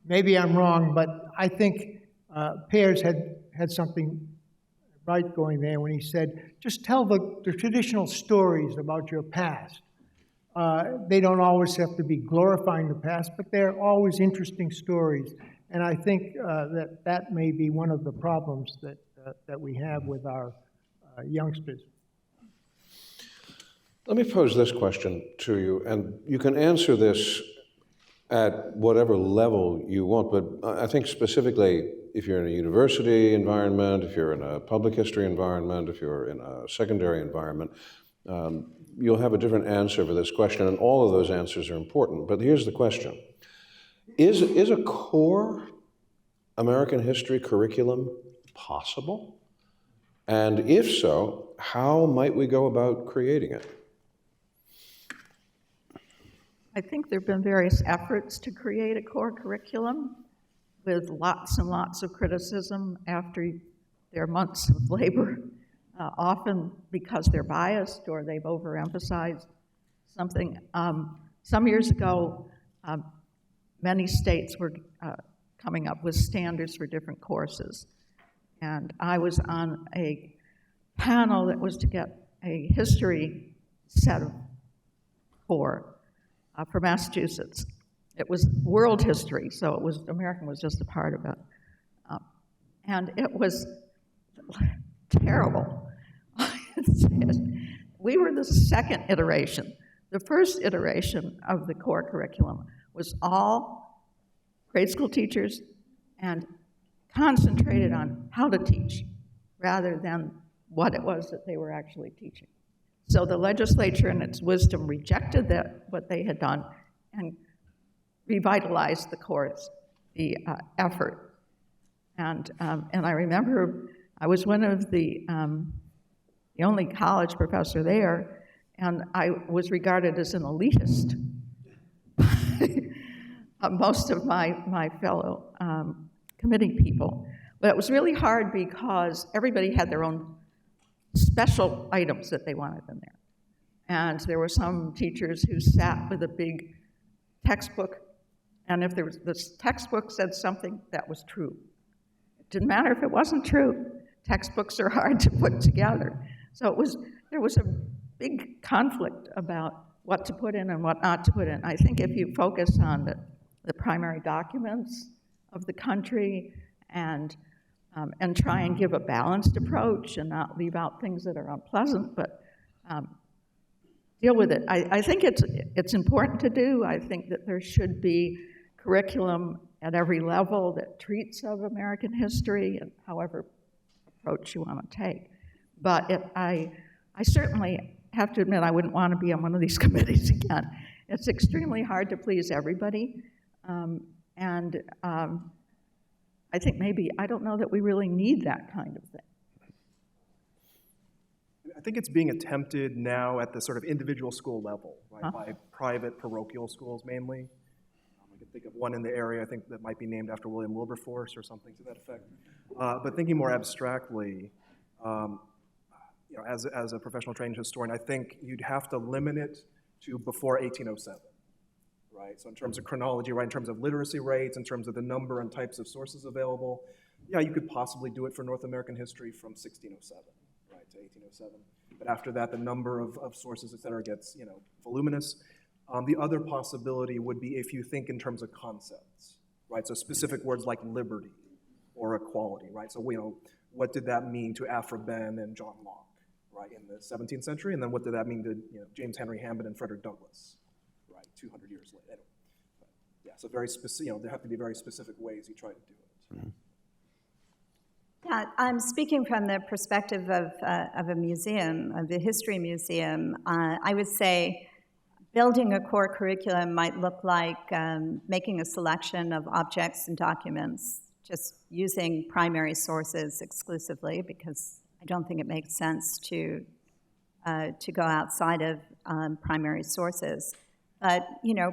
Maybe I'm wrong, but I think Pears had something right going there when he said, just tell the traditional stories about your past. They don't always have to be glorifying the past, but they're always interesting stories. And I think that may be one of the problems that we have with our youngsters. Let me pose this question to you, and you can answer this at whatever level you want, but I think specifically if you're in a university environment, if you're in a public history environment, if you're in a secondary environment, you'll have a different answer for this question, and all of those answers are important. But here's the question. Is a core American history curriculum possible? And if so, how might we go about creating it? I think there have been various efforts to create a core curriculum with lots and lots of criticism after their months of labor, often because they're biased or they've overemphasized something. Some years ago, many states were coming up with standards for different courses. And I was on a panel that was to get a history set of for Massachusetts. It was world history, so it was American was just a part of it. And it was terrible. We were the second iteration. The first iteration of the core curriculum was all grade school teachers and concentrated on how to teach rather than what it was that they were actually teaching. So the legislature in its wisdom rejected what they had done and revitalized the course, the effort. And I remember I was one of the only college professor there, and I was regarded as an elitist. Most of my fellow committee people. But it was really hard because everybody had their own special items that they wanted in there. And there were some teachers who sat with a big textbook, and if the textbook said something, that was true. It didn't matter if it wasn't true. Textbooks are hard to put together. So there was a big conflict about what to put in and what not to put in. I think if you focus on the primary documents of the country and try and give a balanced approach and not leave out things that are unpleasant, but deal with it. I think it's important to do. I think that there should be curriculum at every level that treats of American history and however approach you want to take. But I certainly have to admit I wouldn't want to be on one of these committees again. It's extremely hard to please everybody. I think maybe, I don't know that we really need that kind of thing. I think it's being attempted now at the sort of individual school level, right, by private parochial schools mainly. I can think of one in the area, I think, that might be named after William Wilberforce or something to that effect. But thinking more abstractly, as a professional trained historian, I think you'd have to limit it to before 1807, right? So in terms of chronology, right, in terms of literacy rates, in terms of the number and types of sources available, yeah, you could possibly do it for North American history from 1607, right, to 1807. But after that, the number of sources, et cetera, gets, voluminous. The other possibility would be if you think in terms of concepts, right? So specific words like liberty or equality, right? So, what did that mean to Aphra Behn and John Locke, right, in the 17th century? And then what did that mean to James Henry Hammond and Frederick Douglass, right, 200 years later? Anyway, yeah, so very specific, there have to be very specific ways you try to do it. Mm-hmm. Yeah, I'm speaking from the perspective of a museum, of the history museum. I would say building a core curriculum might look like making a selection of objects and documents, just using primary sources exclusively, because I don't think it makes sense to go outside of primary sources. But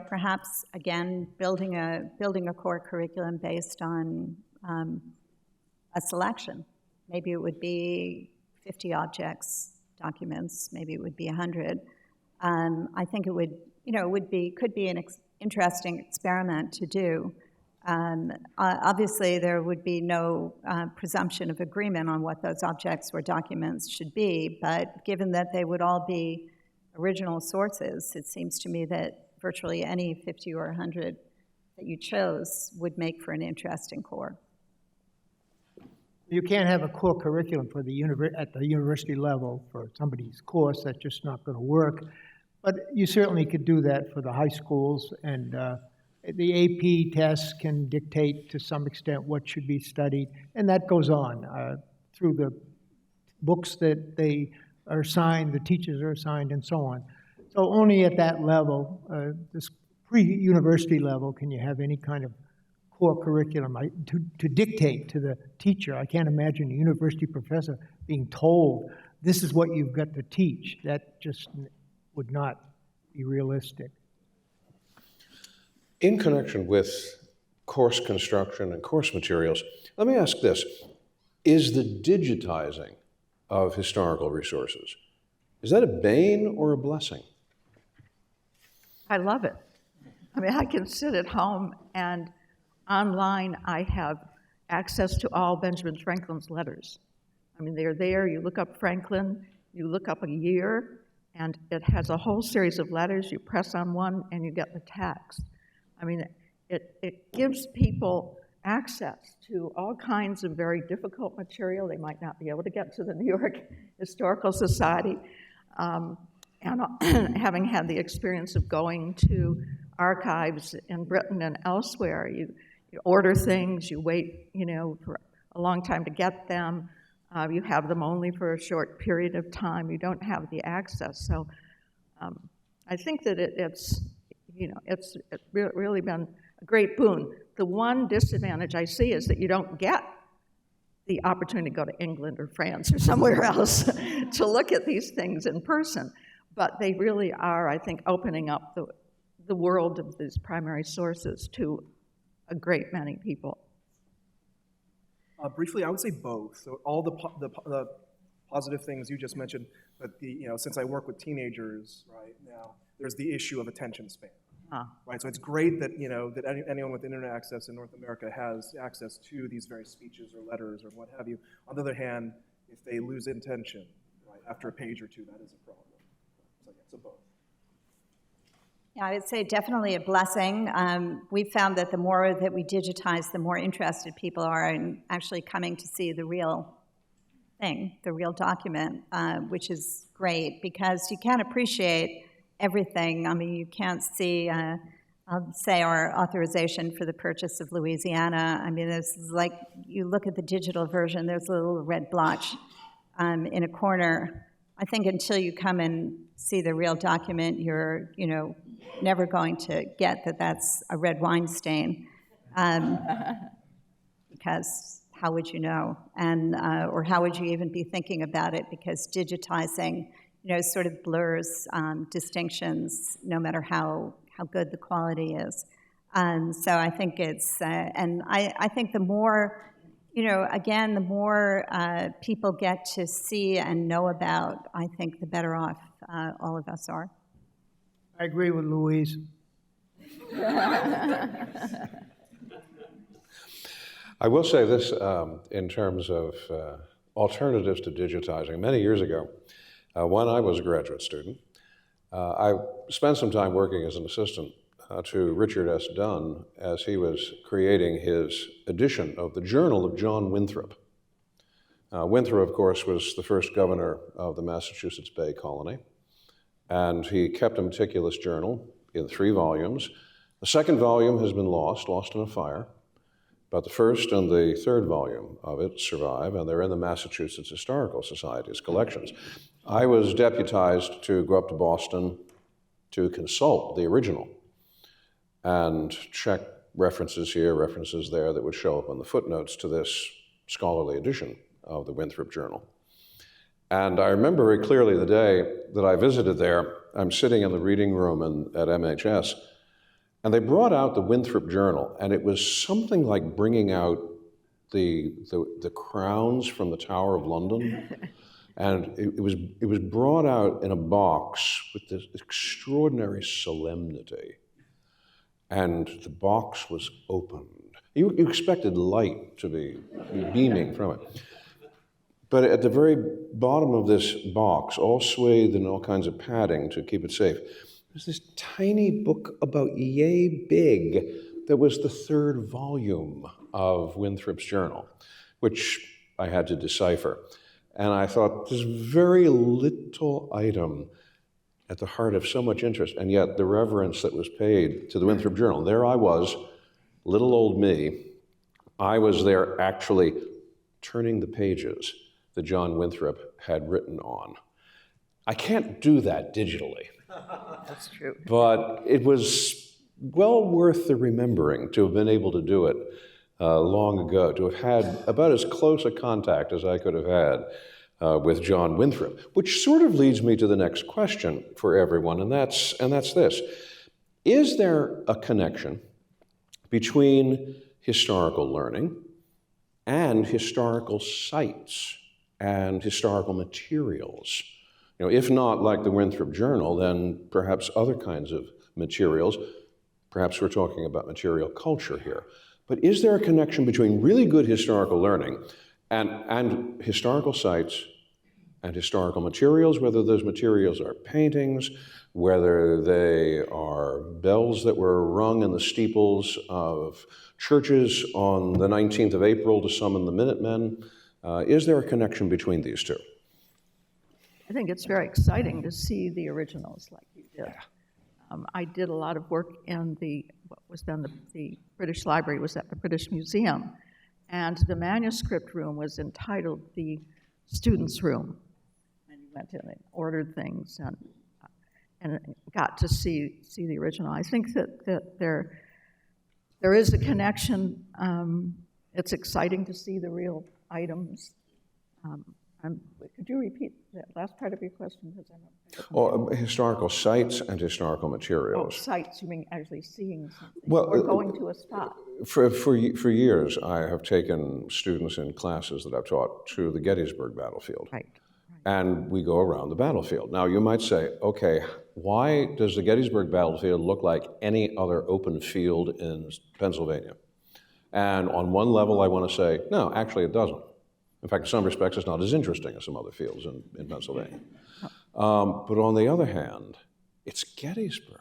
perhaps again, building a core curriculum based on a selection. Maybe it would be 50 objects, documents. Maybe it would be 100. I think it would, could be an interesting experiment to do. Obviously, there would be no presumption of agreement on what those objects or documents should be, but given that they would all be original sources, it seems to me that virtually any 50 or 100 that you chose would make for an interesting core. You can't have a core curriculum for at the university level for somebody's course. That's just not going to work. But you certainly could do that for the high schools, and the AP tests can dictate to some extent what should be studied, and that goes on through the books that they are assigned, the teachers are assigned, and so on. So only at that level, this pre-university level, can you have any kind of core curriculum to dictate to the teacher. I can't imagine a university professor being told, this is what you've got to teach. That just would not be realistic. In connection with course construction and course materials, let me ask this. Is the digitizing of historical resources, is that a bane or a blessing? I love it. I mean, I can sit at home and online, I have access to all Benjamin Franklin's letters. I mean, they're there. You look up Franklin, you look up a year, and it has a whole series of letters. You press on one, and you get the text. I mean, it gives people access to all kinds of very difficult material. They might not be able to get to the New York Historical Society. And having had the experience of going to archives in Britain and elsewhere, you order things, you wait, for a long time to get them. You have them only for a short period of time. You don't have the access. So I think that it's really been a great boon. The one disadvantage I see is that you don't get the opportunity to go to England or France or somewhere else to look at these things in person. But they really are, I think, opening up the world of these primary sources to a great many people. Briefly, I would say both. So all the positive things you just mentioned, but since I work with teenagers right now, there's the issue of attention span. Right. So it's great that that anyone with internet access in North America has access to these various speeches or letters or what have you. On the other hand, if they lose attention, right, after a page or two, that is a problem. So both. Yeah, I would say definitely a blessing. We've found that the more that we digitize, the more interested people are in actually coming to see the real thing, the real document, which is great because you can't appreciate everything. I mean, you can't see, I'll say, our authorization for the purchase of Louisiana. I mean, this is like, you look at the digital version, there's a little red blotch in a corner. I think until you come and see the real document, you're, never going to get that that's a red wine stain, because how would you know? And or how would you even be thinking about it? Because digitizing, sort of blurs distinctions, no matter how good the quality is. So I think it's, and I think the more, you know, again, the more people get to see and know about, I think the better off all of us are. I agree with Louise. I will say this in terms of alternatives to digitizing. Many years ago, when I was a graduate student, I spent some time working as an assistant to Richard S. Dunn as he was creating his edition of the Journal of John Winthrop. Winthrop, of course, was the first governor of the Massachusetts Bay Colony, and he kept a meticulous journal in 3 volumes. The second volume has been lost in a fire, but the first and the third volume of it survive, and they're in the Massachusetts Historical Society's collections. I was deputized to go up to Boston to consult the original and check references here, references there that would show up on the footnotes to this scholarly edition of the Winthrop Journal. And I remember very clearly the day that I visited there. I'm sitting in the reading room at MHS, and they brought out the Winthrop Journal, and it was something like bringing out the crowns from the Tower of London. And it was brought out in a box with this extraordinary solemnity. And the box was opened. You expected light to be beaming from it. But at the very bottom of this box, all swathed in all kinds of padding to keep it safe, there's this tiny book about yay big that was the 3rd volume of Winthrop's journal, which I had to decipher. And I thought, this very little item at the heart of so much interest, and yet the reverence that was paid to the Winthrop Journal. There I was, little old me. I was there actually turning the pages that John Winthrop had written on. I can't do that digitally. That's true. But it was well worth the remembering to have been able to do it long ago, to have had about as close a contact as I could have had with John Winthrop, which sort of leads me to the next question for everyone, and that's this. Is there a connection between historical learning and historical sites and historical materials? You know, if not like the Winthrop Journal, then perhaps other kinds of materials. Perhaps we're talking about material culture here. But is there a connection between really good historical learning and historical sites and historical materials, whether those materials are paintings, whether they are bells that were rung in the steeples of churches on the 19th of April to summon the Minutemen? Is there a connection between these two? I think it's very exciting to see the originals like you did. I did a lot of work in what was then the British Library, was at the British Museum, and the manuscript room was entitled the Students' Room. And you went in and ordered things and got to see the original. I think that there is a connection. It's exciting to see the real items. Could you repeat that last part of your question? Historical sites and historical materials. Oh, sites, you mean actually seeing something, well, or going to a spot? For years, I have taken students in classes that I've taught to the Gettysburg battlefield. Right. And we go around the battlefield. Now, you might say, okay, why does the Gettysburg battlefield look like any other open field in Pennsylvania? And on one level, I want to say, no, actually it doesn't. In fact, in some respects, it's not as interesting as some other fields in Pennsylvania. But on the other hand, it's Gettysburg.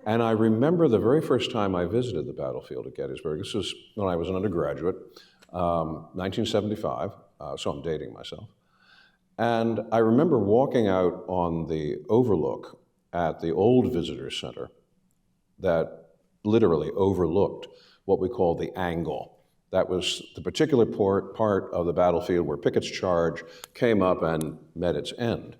And I remember the very first time I visited the battlefield at Gettysburg. This was when I was an undergraduate, 1975, so I'm dating myself. And I remember walking out on the overlook at the old visitor center that literally overlooked what we call the angle. That was the particular part of the battlefield where Pickett's charge came up and met its end.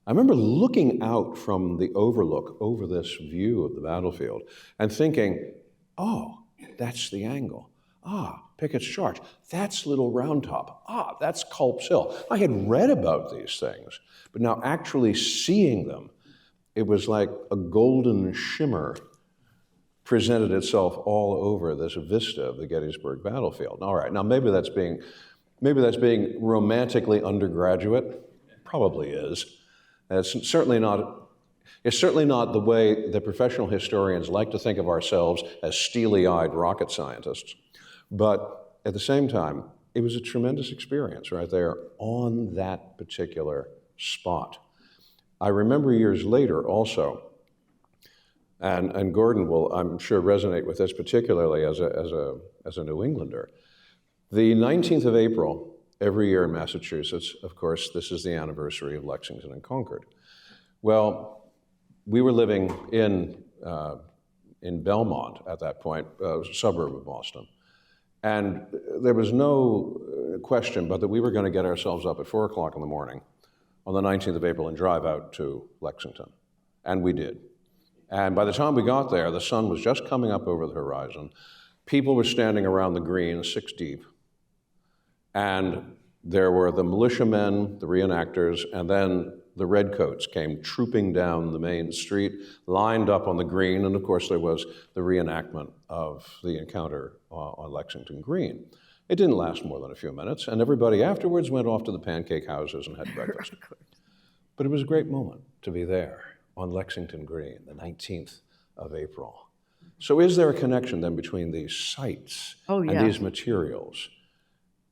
I remember looking out from the overlook over this view of the battlefield and thinking, oh, that's the angle. Ah, Pickett's charge. That's Little Round Top. Ah, that's Culp's Hill. I had read about these things, but now actually seeing them, it was like a golden shimmer presented itself all over this vista of the Gettysburg battlefield. All right, now maybe that's being romantically undergraduate. Probably is. It's certainly not the way that professional historians like to think of ourselves as steely-eyed rocket scientists. But at the same time, it was a tremendous experience right there on that particular spot. I remember years later also, and Gordon will, I'm sure, resonate with this particularly as a New Englander. The 19th of April, every year in Massachusetts, of course, this is the anniversary of Lexington and Concord. Well, we were living in Belmont at that point, a suburb of Boston. And there was no question but that we were going to get ourselves up at 4 o'clock in the morning on the 19th of April and drive out to Lexington. And we did. And by the time we got there, the sun was just coming up over the horizon. People were standing around the green, 6 deep. And there were the militiamen, the reenactors, and then the redcoats came trooping down the main street, lined up on the green, and of course there was the reenactment of the encounter on Lexington Green. It didn't last more than a few minutes, and everybody afterwards went off to the pancake houses and had breakfast. But it was a great moment to be there on Lexington Green, the 19th of April. So is there a connection then between these sites and these materials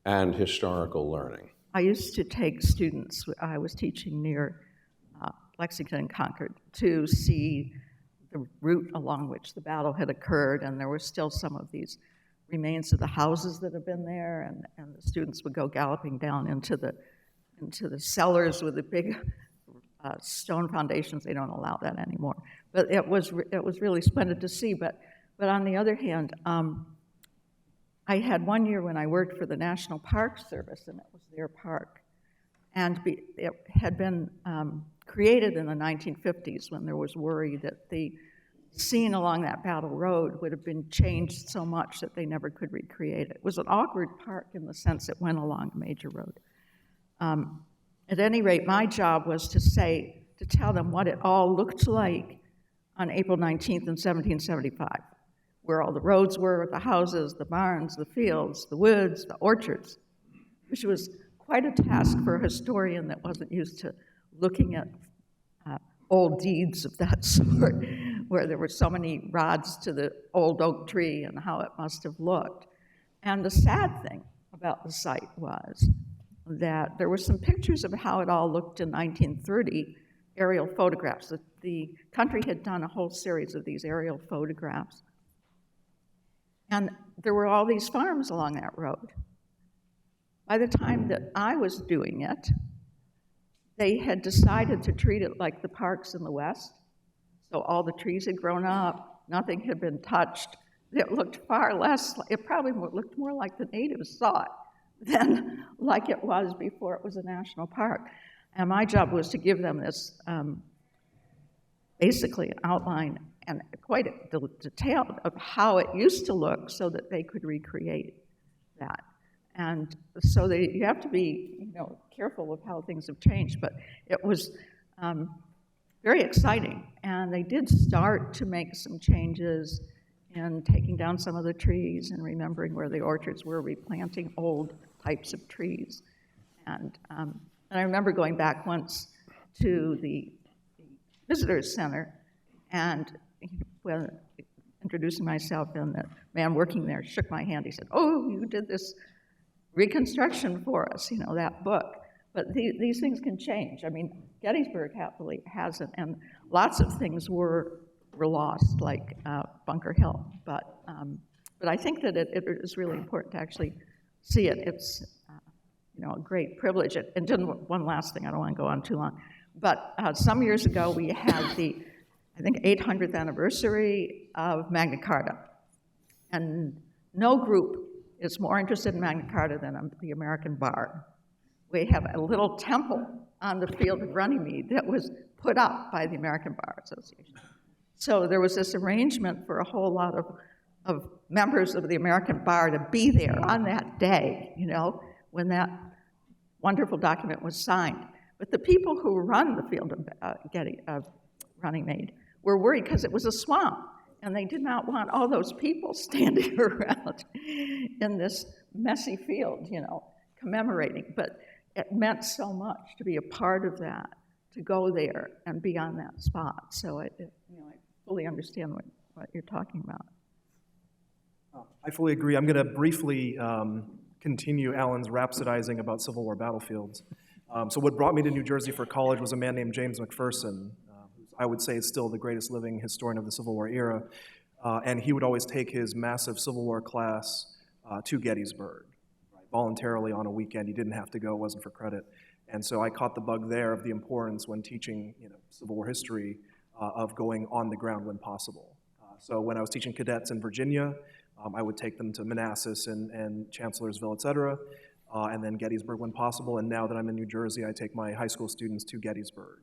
and historical learning? I used to take students, I was teaching near Lexington and Concord, to see the route along which the battle had occurred, and there were still some of these remains of the houses that have been there, and the students would go galloping down into the cellars with the big stone foundations. They don't allow that anymore. But it was really splendid to see. But on the other hand, I had one year when I worked for the National Park Service, and it was their park. And it had been created in the 1950s when there was worry that the scene along that battle road would have been changed so much that they never could recreate it. It was an awkward park in the sense it went along a major road. At any rate, my job was to tell them what it all looked like on April 19th in 1775. Where all the roads were, the houses, the barns, the fields, the woods, the orchards, which was quite a task for a historian that wasn't used to looking at old deeds of that sort, where there were so many rods to the old oak tree and how it must have looked. And the sad thing about the site was that there were some pictures of how it all looked in 1930, aerial photographs. The country had done a whole series of these aerial photographs. And there were all these farms along that road. By the time that I was doing it, they had decided to treat it like the parks in the West. So all the trees had grown up, nothing had been touched. It looked far less, it probably looked more like the natives saw it than like it was before it was a national park. And my job was to give them this, basically an outline and quite detailed of how it used to look so that they could recreate that. And so you have to be, careful of how things have changed, but it was very exciting. And they did start to make some changes in taking down some of the trees and remembering where the orchards were, replanting old types of trees. And I remember going back once to the visitors center, and when introducing myself, and the man working there shook my hand. He said, "Oh, you did this reconstruction for us, that book." But these things can change. I mean, Gettysburg happily hasn't, and lots of things were lost, like Bunker Hill. But I think that it is really important to actually see it. It's a great privilege. And then one last thing, I don't want to go on too long. But some years ago, we had the, I think, 800th anniversary of Magna Carta. And no group is more interested in Magna Carta than the American Bar. We have a little temple on the field of Runnymede that was put up by the American Bar Association. So there was this arrangement for a whole lot of members of the American Bar to be there on that day, when that wonderful document was signed. But the people who run the field of Runnymede were worried because it was a swamp. And they did not want all those people standing around in this messy field, commemorating. But it meant so much to be a part of that, to go there and be on that spot. So I fully understand what you're talking about. I fully agree. I'm going to briefly continue Alan's rhapsodizing about Civil War battlefields. So what brought me to New Jersey for college was a man named James McPherson, who I would say is still the greatest living historian of the Civil War era. And he would always take his massive Civil War class to Gettysburg, right, voluntarily on a weekend. He didn't have to go, it wasn't for credit. And so I caught the bug there of the importance when teaching Civil War history of going on the ground when possible. So when I was teaching cadets in Virginia, I would take them to Manassas and Chancellorsville, et cetera, and then Gettysburg when possible. And now that I'm in New Jersey, I take my high school students to Gettysburg.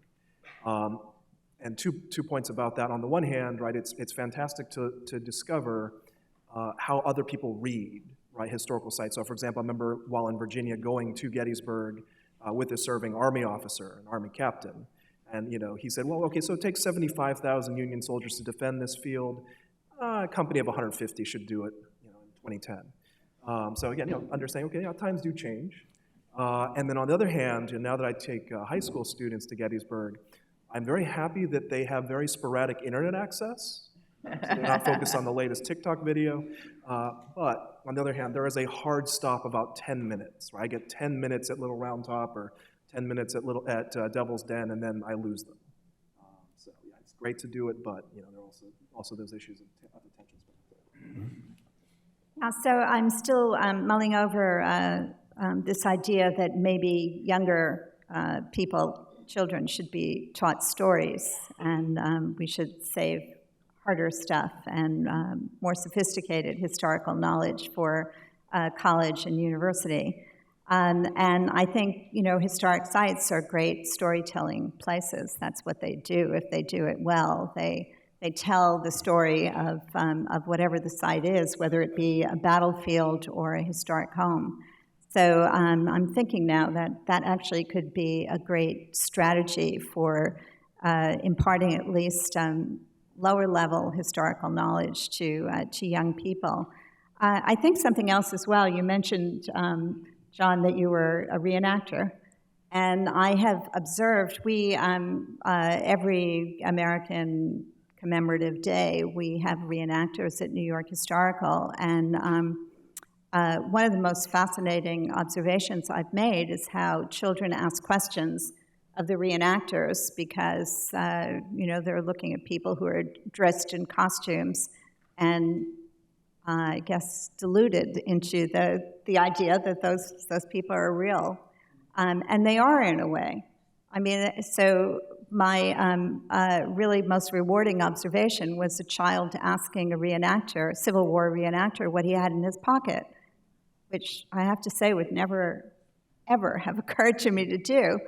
And two points about that. On the one hand, right, it's fantastic to discover how other people read, right, historical sites. So for example, I remember while in Virginia going to Gettysburg with a serving Army officer, an Army captain. And he said, well, okay, so it takes 75,000 Union soldiers to defend this field. A company of 150 should do it, in 2010. So again, understanding, okay, times do change. And then on the other hand, now that I take high school students to Gettysburg, I'm very happy that they have very sporadic internet access. So they're not focused on the latest TikTok video. But on the other hand, there is a hard stop about 10 minutes. Right? I get 10 minutes at Little Round Top or 10 minutes at Devil's Den, and then I lose them. So yeah, it's great to do it, but there are also those issues of attention span. So I'm still mulling over this idea that maybe younger children should be taught stories, and we should save harder stuff and more sophisticated historical knowledge for college and university. And I think, historic sites are great storytelling places. That's what they do. If they do it well, they tell the story of whatever the site is, whether it be a battlefield or a historic home. So I'm thinking now that actually could be a great strategy for imparting at least lower-level historical knowledge to young people. I think something else as well. You mentioned, John, that you were a reenactor. And I have observed, every American commemorative day, we have reenactors at New York Historical. And one of the most fascinating observations I've made is how children ask questions of the reenactors because, they're looking at people who are dressed in costumes and I guess deluded into the idea that those people are real. And they are in a way. I mean, so my really most rewarding observation was a child asking a reenactor, a Civil War reenactor, what he had in his pocket, which I have to say would never, ever have occurred to me to do.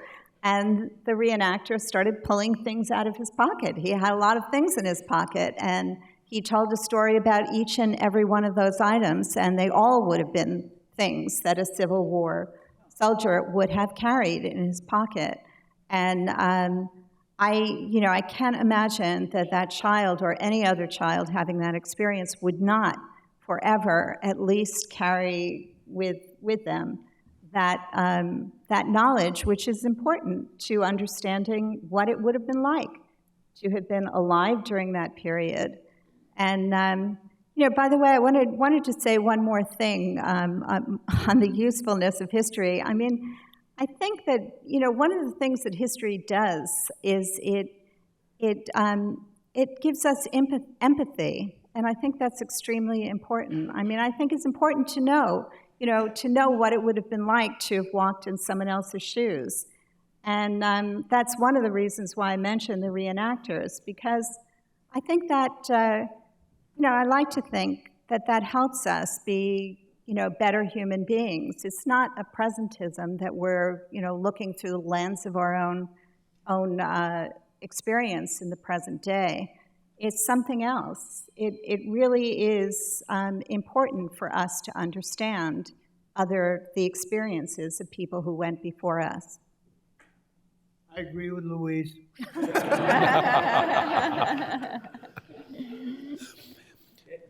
And the reenactor started pulling things out of his pocket. He had a lot of things in his pocket, and he told a story about each and every one of those items, and they all would have been things that a Civil War soldier would have carried in his pocket. And I can't imagine that child or any other child having that experience would not forever at least carry with them that knowledge, which is important to understanding what it would have been like to have been alive during that period. And by the way, I wanted to say one more thing on the usefulness of history. I mean, I think that one of the things that history does is it gives us empathy, and I think that's extremely important. I mean, I think it's important to know what it would have been like to have walked in someone else's shoes. And that's one of the reasons why I mentioned the reenactors, because I think that, I like to think that helps us be, better human beings. It's not a presentism that we're, looking through the lens of our own experience in the present day. It's something else. It really is important for us to understand the experiences of people who went before us. I agree with Louise.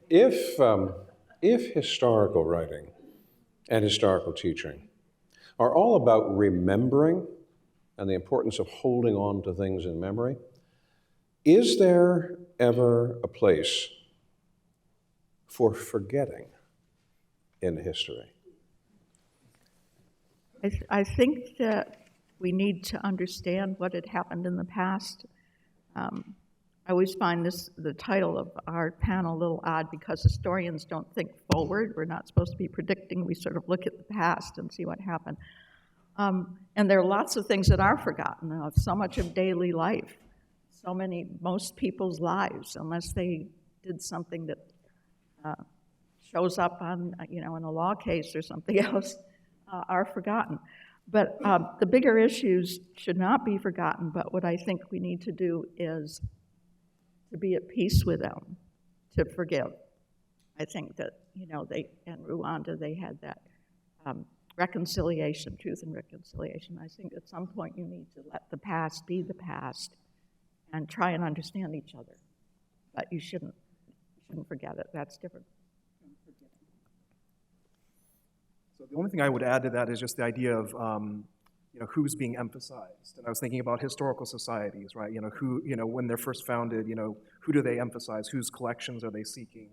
if historical writing and historical teaching are all about remembering and the importance of holding on to things in memory, is there ever a place for forgetting in history? I think that we need to understand what had happened in the past. I always find the title of our panel a little odd because historians don't think forward. We're not supposed to be predicting. We sort of look at the past and see what happened. And there are lots of things that are forgotten. So much of daily life, most people's lives, unless they did something that shows up on, in a law case or something else, are forgotten. But the bigger issues should not be forgotten, but what I think we need to do is to be at peace with them, to forgive. I think that, they, in Rwanda, they had that reconciliation, truth and reconciliation. I think at some point you need to let the past be the past and try and understand each other. But you shouldn't forget it. That's different. So the only thing I would add to that is just the idea of who's being emphasized. And I was thinking about historical societies, right? Who, when they're first founded, who do they emphasize? Whose collections are they seeking?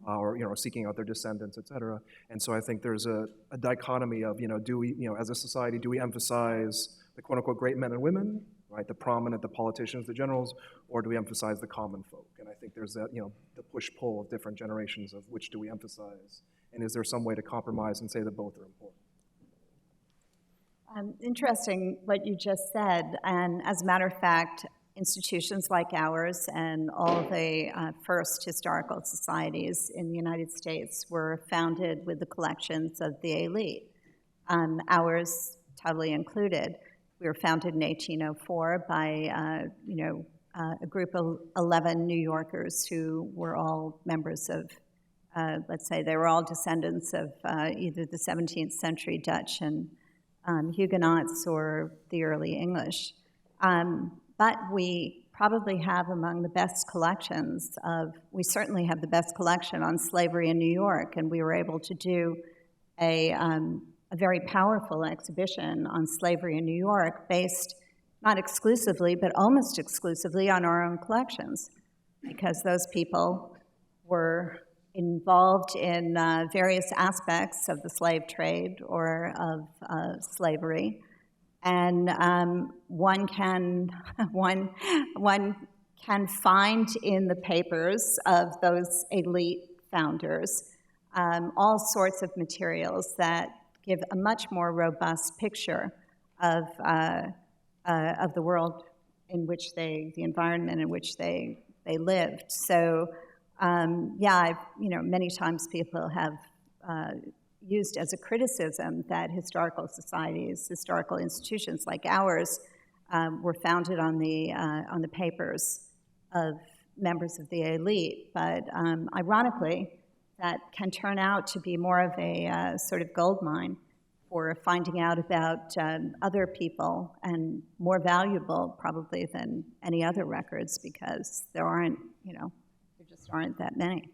Or seeking out their descendants, et cetera. And so I think there's a dichotomy of, do we, as a society, do we emphasize the quote unquote great men and women, right? The prominent, the politicians, the generals, or do we emphasize the common folk? And I think there's that, the push-pull of different generations of which do we emphasize? And is there some way to compromise and say that both are important? Interesting what you just said. And as a matter of fact, institutions like ours and all the first historical societies in the United States were founded with the collections of the elite, ours totally included. We were founded in 1804 by, a group of 11 New Yorkers who were all members of, let's say they were all descendants of either the 17th century Dutch and Huguenots or the early English. But we probably have among the best collections we certainly have the best collection on slavery in New York, and we were able to do a very powerful exhibition on slavery in New York based not exclusively, but almost exclusively on our own collections, because those people were involved in various aspects of the slave trade or of slavery. And one can find in the papers of those elite founders all sorts of materials that give a much more robust picture of the world in which the environment in which they lived. So many times people have used as a criticism that historical societies, historical institutions like ours, were founded on the papers of members of the elite. But ironically, that can turn out to be more of a sort of gold mine for finding out about other people, and more valuable probably than any other records, because there just aren't that many.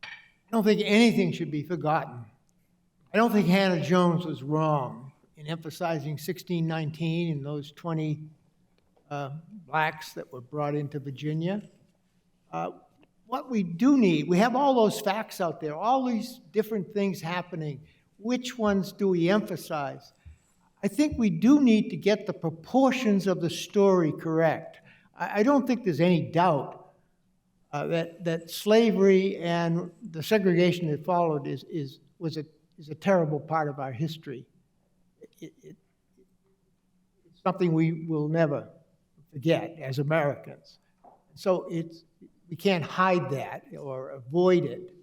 I don't think anything should be forgotten. I don't think Hannah Jones was wrong in emphasizing 1619 and those 20 blacks that were brought into Virginia. What we do need, we have all those facts out there, all these different things happening. Which ones do we emphasize? I think we do need to get the proportions of the story correct. I don't think there's any doubt that slavery and the segregation that followed is a terrible part of our history. It's something we will never forget as Americans. So we can't hide that or avoid it.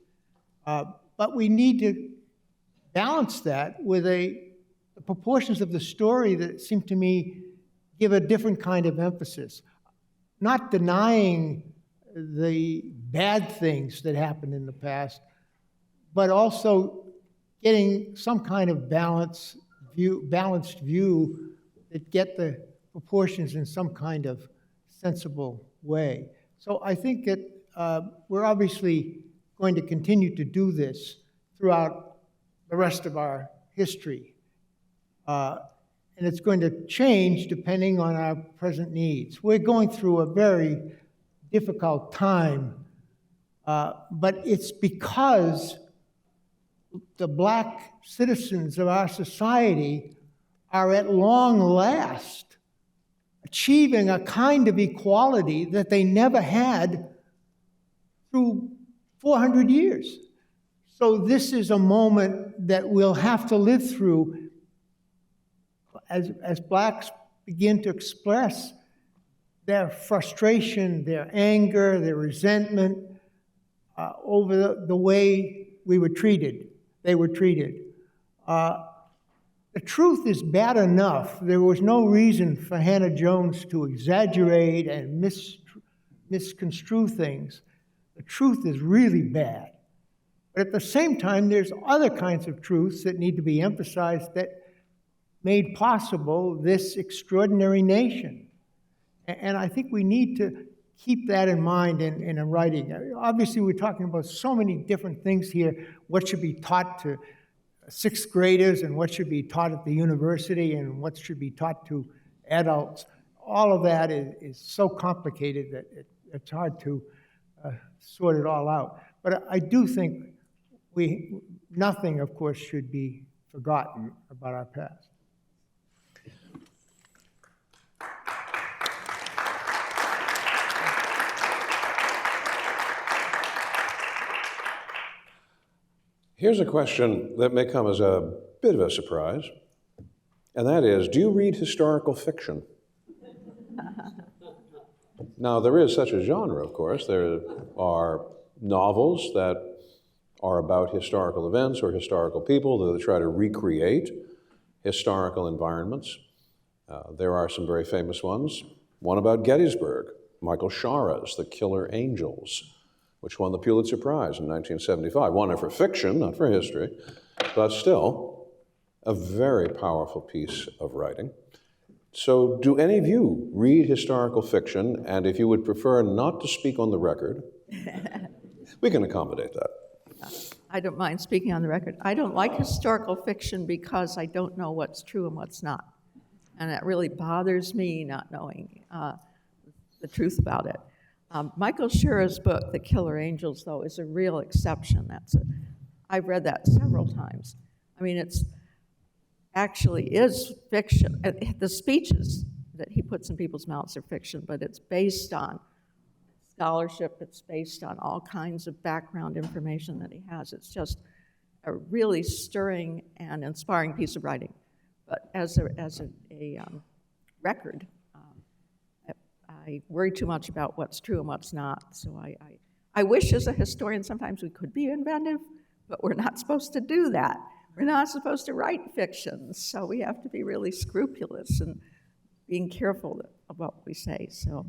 But we need to balance that with the proportions of the story that seem to me give a different kind of emphasis. Not denying the bad things that happened in the past, but also getting some kind of balanced view that get the proportions in some kind of sensible way. So I think that we're obviously going to continue to do this throughout the rest of our history. And it's going to change depending on our present needs. We're going through a very difficult time, but it's because the black citizens of our society are at long last achieving a kind of equality that they never had through 400 years. So this is a moment that we'll have to live through as blacks begin to express their frustration, their anger, their resentment over the way they were treated. The truth is bad enough. There was no reason for Hannah Jones to exaggerate and misconstrue things. The truth is really bad. But at the same time, there's other kinds of truths that need to be emphasized that made possible this extraordinary nation. And I think we need to keep that in mind in a writing. Obviously, we're talking about so many different things here. What should be taught to sixth graders and what should be taught at the university and what should be taught to adults. All of that is so complicated that it's hard to sort it all out. But I do think nothing, of course, should be forgotten about our past. Here's a question that may come as a bit of a surprise, and that is, do you read historical fiction? Now, there is such a genre, of course. There are novels that are about historical events or historical people that try to recreate historical environments. There are some very famous ones. One about Gettysburg, Michael Shara's The Killer Angels, which won the Pulitzer Prize in 1975. Won it for fiction, not for history, but still a very powerful piece of writing. So do any of you read historical fiction? And if you would prefer not to speak on the record, we can accommodate that. I don't mind speaking on the record. I don't like historical fiction because I don't know what's true and what's not. And that really bothers me, not knowing the truth about it. Michael Shara's book, The Killer Angels, though, is a real exception. I've read that several times. I mean, it's actually is fiction. The speeches that he puts in people's mouths are fiction, but it's based on scholarship. It's based on all kinds of background information that he has. It's just a really stirring and inspiring piece of writing. But as a record, I worry too much about what's true and what's not. So I wish as a historian sometimes we could be inventive, but we're not supposed to do that. We're not supposed to write fiction, so we have to be really scrupulous and being careful of what we say. So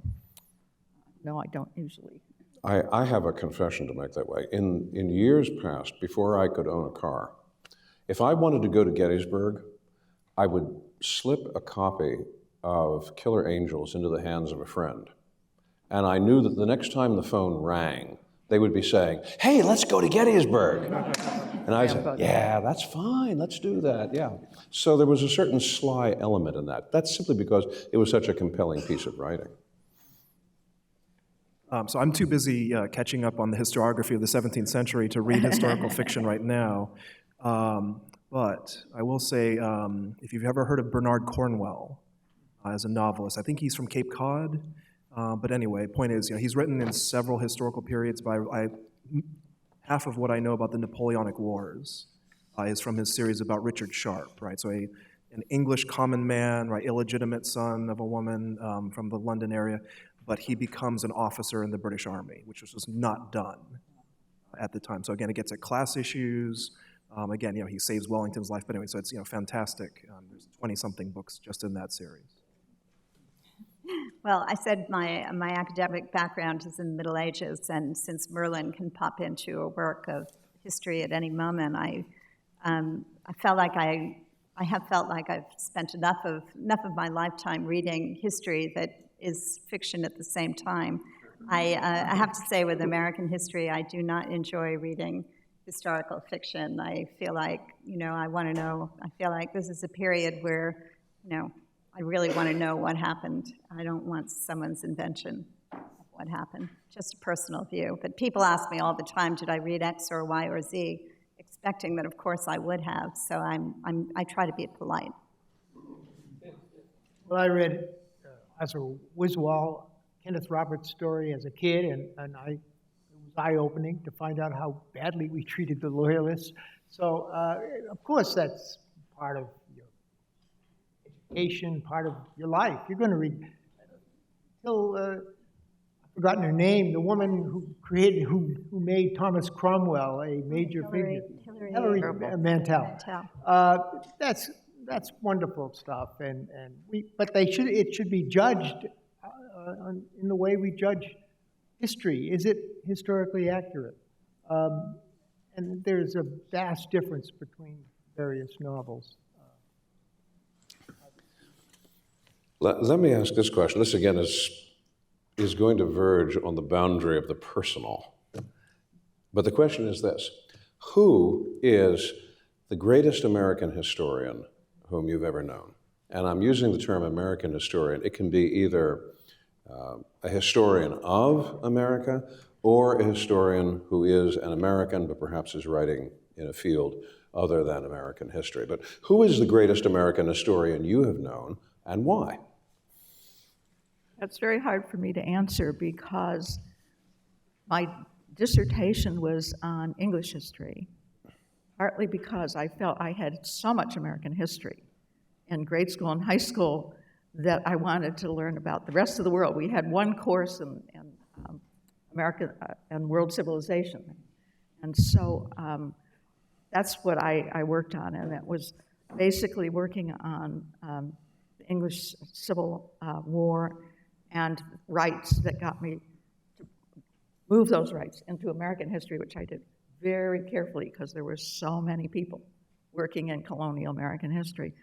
no, I don't usually. I have a confession to make that way. In years past, before I could own a car, if I wanted to go to Gettysburg, I would slip a copy of Killer Angels into the hands of a friend. And I knew that the next time the phone rang, they would be saying, "Hey, let's go to Gettysburg." And I said, "Yeah, that's fine, let's do that, yeah." So there was a certain sly element in that. That's simply because it was such a compelling piece of writing. So I'm too busy catching up on the historiography of the 17th century to read historical fiction right now. But I will say, if you've ever heard of Bernard Cornwell, as a novelist. I think he's from Cape Cod. But anyway, point is, he's written in several historical periods. Half of what I know about the Napoleonic Wars is from his series about Richard Sharp, right? So an English common man, right, illegitimate son of a woman from the London area, but he becomes an officer in the British Army, which was just not done at the time. So again, it gets at class issues. Again, he saves Wellington's life. But anyway, so it's fantastic. There's 20-something books just in that series. Well, I said my academic background is in the Middle Ages, and since Merlin can pop into a work of history at any moment, I felt like I have felt like I've spent enough of my lifetime reading history that is fiction at the same time. I have to say, with American history, I do not enjoy reading historical fiction. I feel like, I want to know. I feel like this is a period where, I really want to know what happened. I don't want someone's invention of what happened. Just a personal view. But people ask me all the time, did I read X or Y or Z? Expecting that, of course, I would have. So I try to be polite. Well, I read as a Wiswall, Kenneth Roberts' story as a kid, and it was eye-opening to find out how badly we treated the Loyalists. So, of course, that's part of your education, part of your life. You're going to read till I've forgotten her name, the woman who made Thomas Cromwell a major figure. Hilary Mantel. That's wonderful stuff, but it should be judged in the way we judge history. Is it historically accurate? And there's a vast difference between various novels. Let me ask this question. This, again, is going to verge on the boundary of the personal. But the question is this: who is the greatest American historian whom you've ever known? And I'm using the term American historian. It can be either a historian of America or a historian who is an American but perhaps is writing in a field other than American history. But who is the greatest American historian you have known, and why? That's very hard for me to answer because my dissertation was on English history, partly because I felt I had so much American history in grade school and high school that I wanted to learn about the rest of the world. We had one course in American and world civilization. And so that's what I worked on, and it was basically working on the English Civil War and rights that got me to move those rights into American history, which I did very carefully because there were so many people working in colonial American history.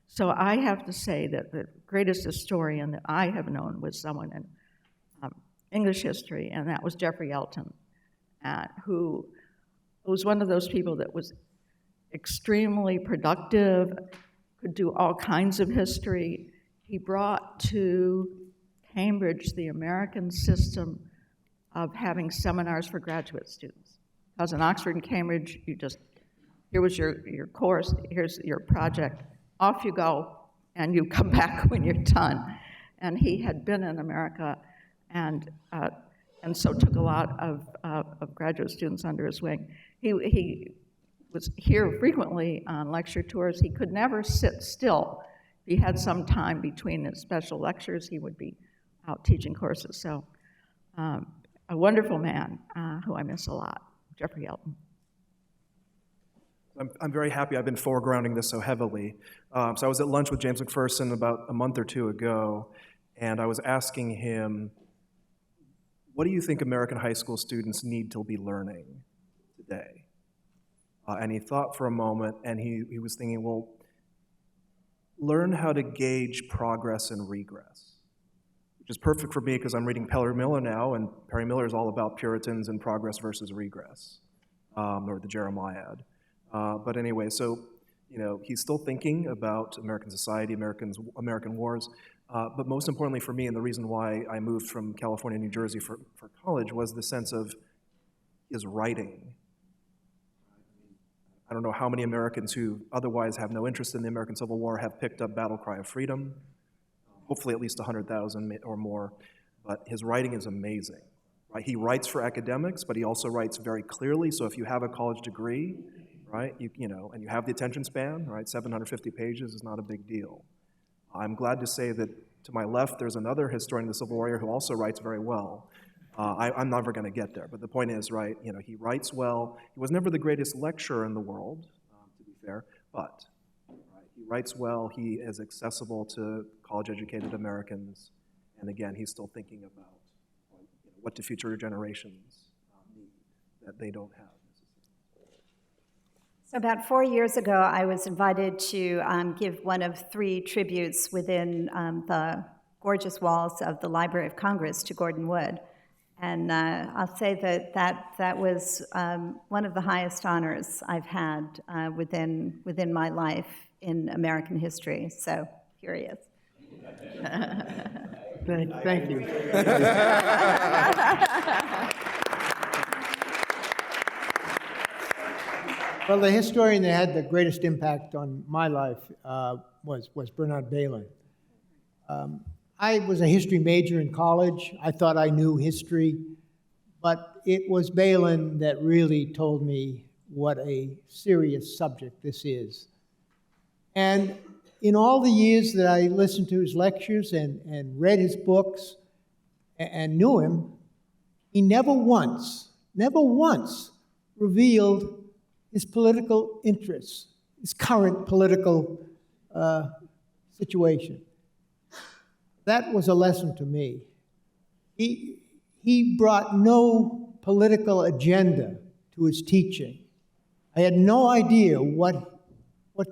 So I have to say that the greatest historian that I have known was someone in English history, and that was Geoffrey Elton, who was one of those people that was extremely productive, could do all kinds of history. He brought to Cambridge the American system of having seminars for graduate students. Because in Oxford and Cambridge, here was your course, here's your project, off you go, and you come back when you're done. And he had been in America, and so took a lot of graduate students under his wing. He was here frequently on lecture tours. He could never sit still. If he had some time between his special lectures, he would be out teaching courses. So a wonderful man who I miss a lot, Geoffrey Elton. I'm very happy I've been foregrounding this so heavily. So I was at lunch with James McPherson about a month or two ago, and I was asking him, what do you think American high school students need to be learning today? And he thought for a moment, and he was thinking, well, learn how to gauge progress and regress, which is perfect for me because I'm reading Perry Miller now, and Perry Miller is all about Puritans and progress versus regress, or the Jeremiad. But anyway, so he's still thinking about American society, American wars. But most importantly for me, and the reason why I moved from California to New Jersey for college, was the sense of his writing. I don't know how many Americans who otherwise have no interest in the American Civil War have picked up Battle Cry of Freedom. Hopefully at least 100,000 or more. But his writing is amazing. Right? He writes for academics, but he also writes very clearly. So if you have a college degree, right, and you have the attention span, right, 750 pages is not a big deal. I'm glad to say that to my left, there's another historian of the Civil War who also writes very well. I'm never going to get there, but the point is, right, he writes well. He was never the greatest lecturer in the world, to be fair, but right, he writes well. He is accessible to college-educated Americans, and again, he's still thinking about what do future generations need that they don't have. So about 4 years ago, I was invited to give one of 3 tributes within the gorgeous walls of the Library of Congress to Gordon Wood. And I'll say that was one of the highest honors I've had within my life in American history. So here he is. Thank you. Well, the historian that had the greatest impact on my life was Bernard Bailyn. I was a history major in college. I thought I knew history, but it was Bailyn that really told me what a serious subject this is. And in all the years that I listened to his lectures and read his books and knew him, he never once revealed his political interests, his current political situation. That was a lesson to me. He brought no political agenda to his teaching. I had no idea what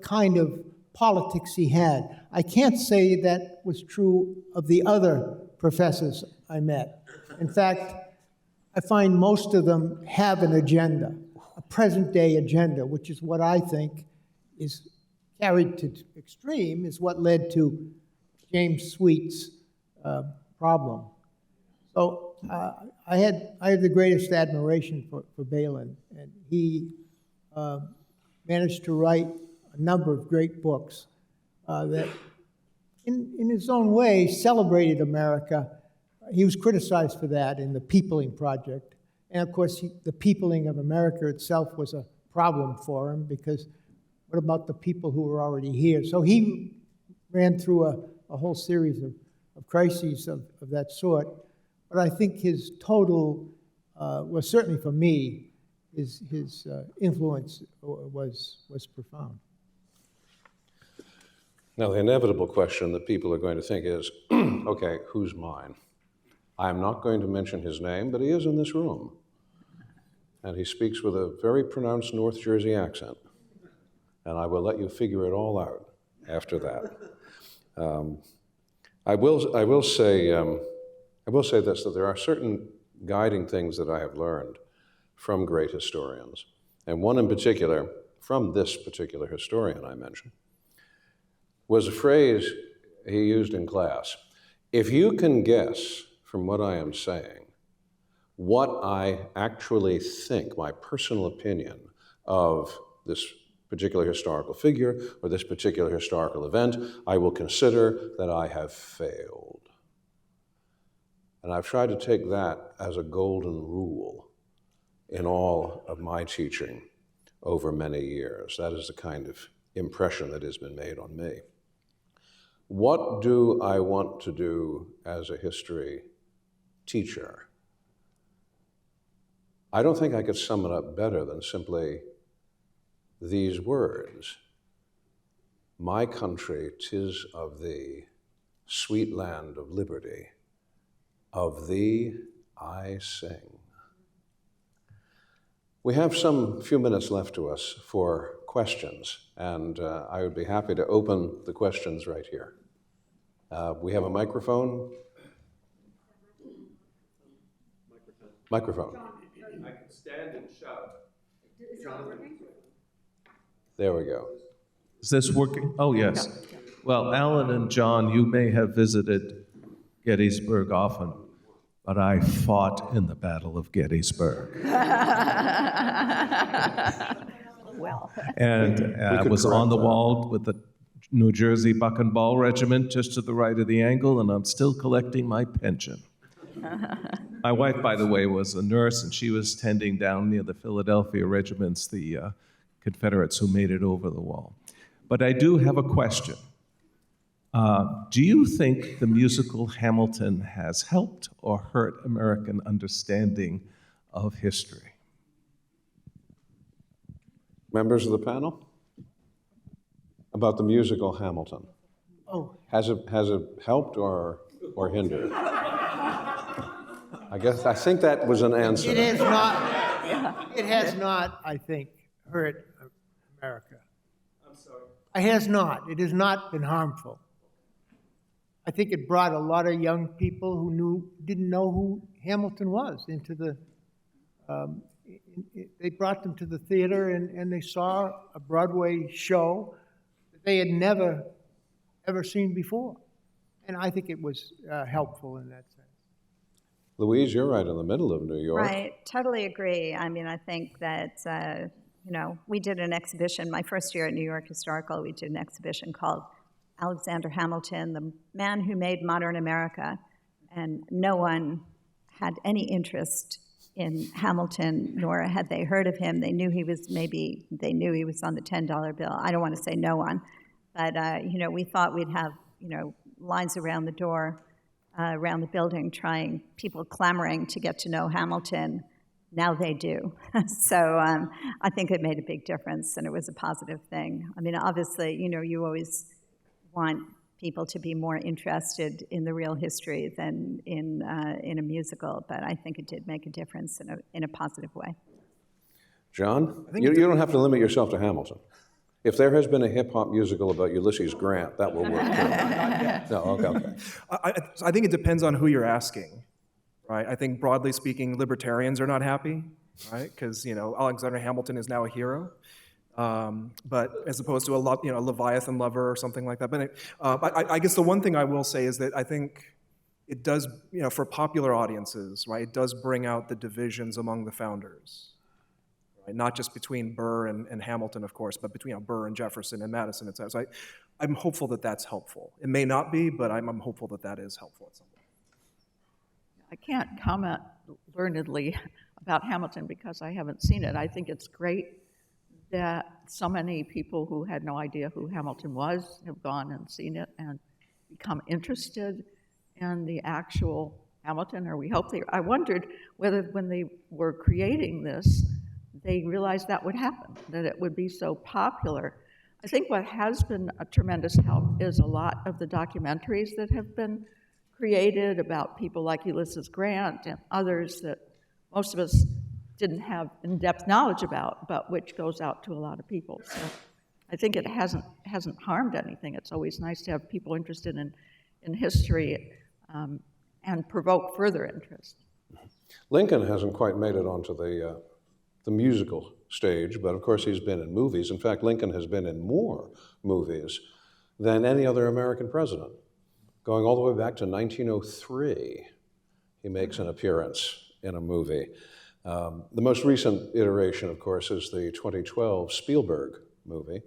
kind of politics he had. I can't say that was true of the other professors I met. In fact, I find most of them have an agenda, a present-day agenda, which is what I think is carried to extreme, is what led to James Sweet's problem. So I had the greatest admiration for Bailyn, and he managed to write a number of great books that, in his own way, celebrated America. He was criticized for that in the Peopling Project. And of course, the peopling of America itself was a problem for him, because what about the people who were already here? So he ran through a whole series of crises of that sort. But I think his total, well, certainly for me, his influence was profound. Now, the inevitable question that people are going to think is, okay, who's mine? I'm not going to mention his name, but he is in this room. And he speaks with a very pronounced North Jersey accent. And I will let you figure it all out after that. I will say this, that there are certain guiding things that I have learned from great historians. And one in particular, from this particular historian I mentioned, was a phrase he used in class. If you can guess from what I am saying what I actually think, my personal opinion of this particular historical figure or this particular historical event, I will consider that I have failed. And I've tried to take that as a golden rule in all of my teaching over many years. That is the kind of impression that has been made on me. What do I want to do as a history teacher? I don't think I could sum it up better than simply these words. My country, 'tis of thee, sweet land of liberty, of thee I sing. We have some few minutes left to us for questions, and I would be happy to open the questions right here. We have a microphone. Microphone. I can stand and shout. There we go. Is this working? Oh, yes. Well, Alan and John, you may have visited Gettysburg often, but I fought in the Battle of Gettysburg. Well. And I was on the wall with the New Jersey Buck and Ball Regiment just to the right of the angle, and I'm still collecting my pension. My wife, by the way, was a nurse, and she was tending down near the Philadelphia regiments, the Confederates who made it over the wall. But I do have a question. Do you think the musical Hamilton has helped or hurt American understanding of history? Members of the panel? About the musical Hamilton. Oh. Has it helped or hindered? I think that was an answer. It has not, I think, hurt America. I'm sorry. It has not. It has not been harmful. I think it brought a lot of young people who didn't know who Hamilton was into the, they brought them to the theater and they saw a Broadway show that they had never, ever seen before. And I think it was helpful in that sense. Louise, you're right in the middle of New York. Right, totally agree. I mean, I think that, we did an exhibition, my first year at New York Historical, we did an exhibition called Alexander Hamilton, the man who made modern America. And no one had any interest in Hamilton, nor had they heard of him. They knew he was on the $10 bill. I don't want to say no one, but, we thought we'd have, lines around the door, around the building, people clamoring to get to know Hamilton. Now they do. So I think it made a big difference, and it was a positive thing. I mean, obviously, you always want people to be more interested in the real history than in a musical, but I think it did make a difference in a positive way. John, you don't have to limit yourself to Hamilton. If there has been a hip-hop musical about Ulysses Grant, that will work too. No, okay. I think it depends on who you're asking, right? I think broadly speaking, libertarians are not happy, right? Because Alexander Hamilton is now a hero, but as opposed to a Leviathan lover or something like that. But I guess the one thing I will say is that I think it does, for popular audiences, right? It does bring out the divisions among the founders. Right? Not just between Burr and Hamilton, of course, but between Burr and Jefferson and Madison, et cetera. So I'm hopeful that that's helpful. It may not be, but I'm hopeful that that is helpful at some point. I can't comment learnedly about Hamilton because I haven't seen it. I think it's great that so many people who had no idea who Hamilton was have gone and seen it and become interested in the actual Hamilton, or we hope they. I wondered whether when they were creating this, they realized that would happen, that it would be so popular. I think what has been a tremendous help is a lot of the documentaries that have been created about people like Ulysses Grant and others that most of us didn't have in-depth knowledge about, but which goes out to a lot of people. So I think it hasn't harmed anything. It's always nice to have people interested in history and provoke further interest. Lincoln hasn't quite made it onto the musical stage, but of course he's been in movies. In fact, Lincoln has been in more movies than any other American president. Going all the way back to 1903, he makes an appearance in a movie. The most recent iteration, of course, is the 2012 Spielberg movie.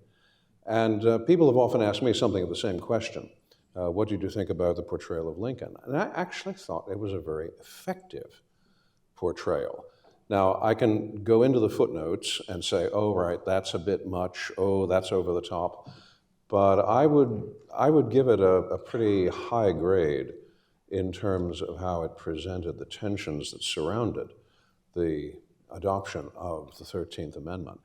And people have often asked me something of the same question. What did you think about the portrayal of Lincoln? And I actually thought it was a very effective portrayal. Now, I can go into the footnotes and say, oh, right, that's a bit much, oh, that's over the top. But I would give it a pretty high grade in terms of how it presented the tensions that surrounded the adoption of the 13th Amendment.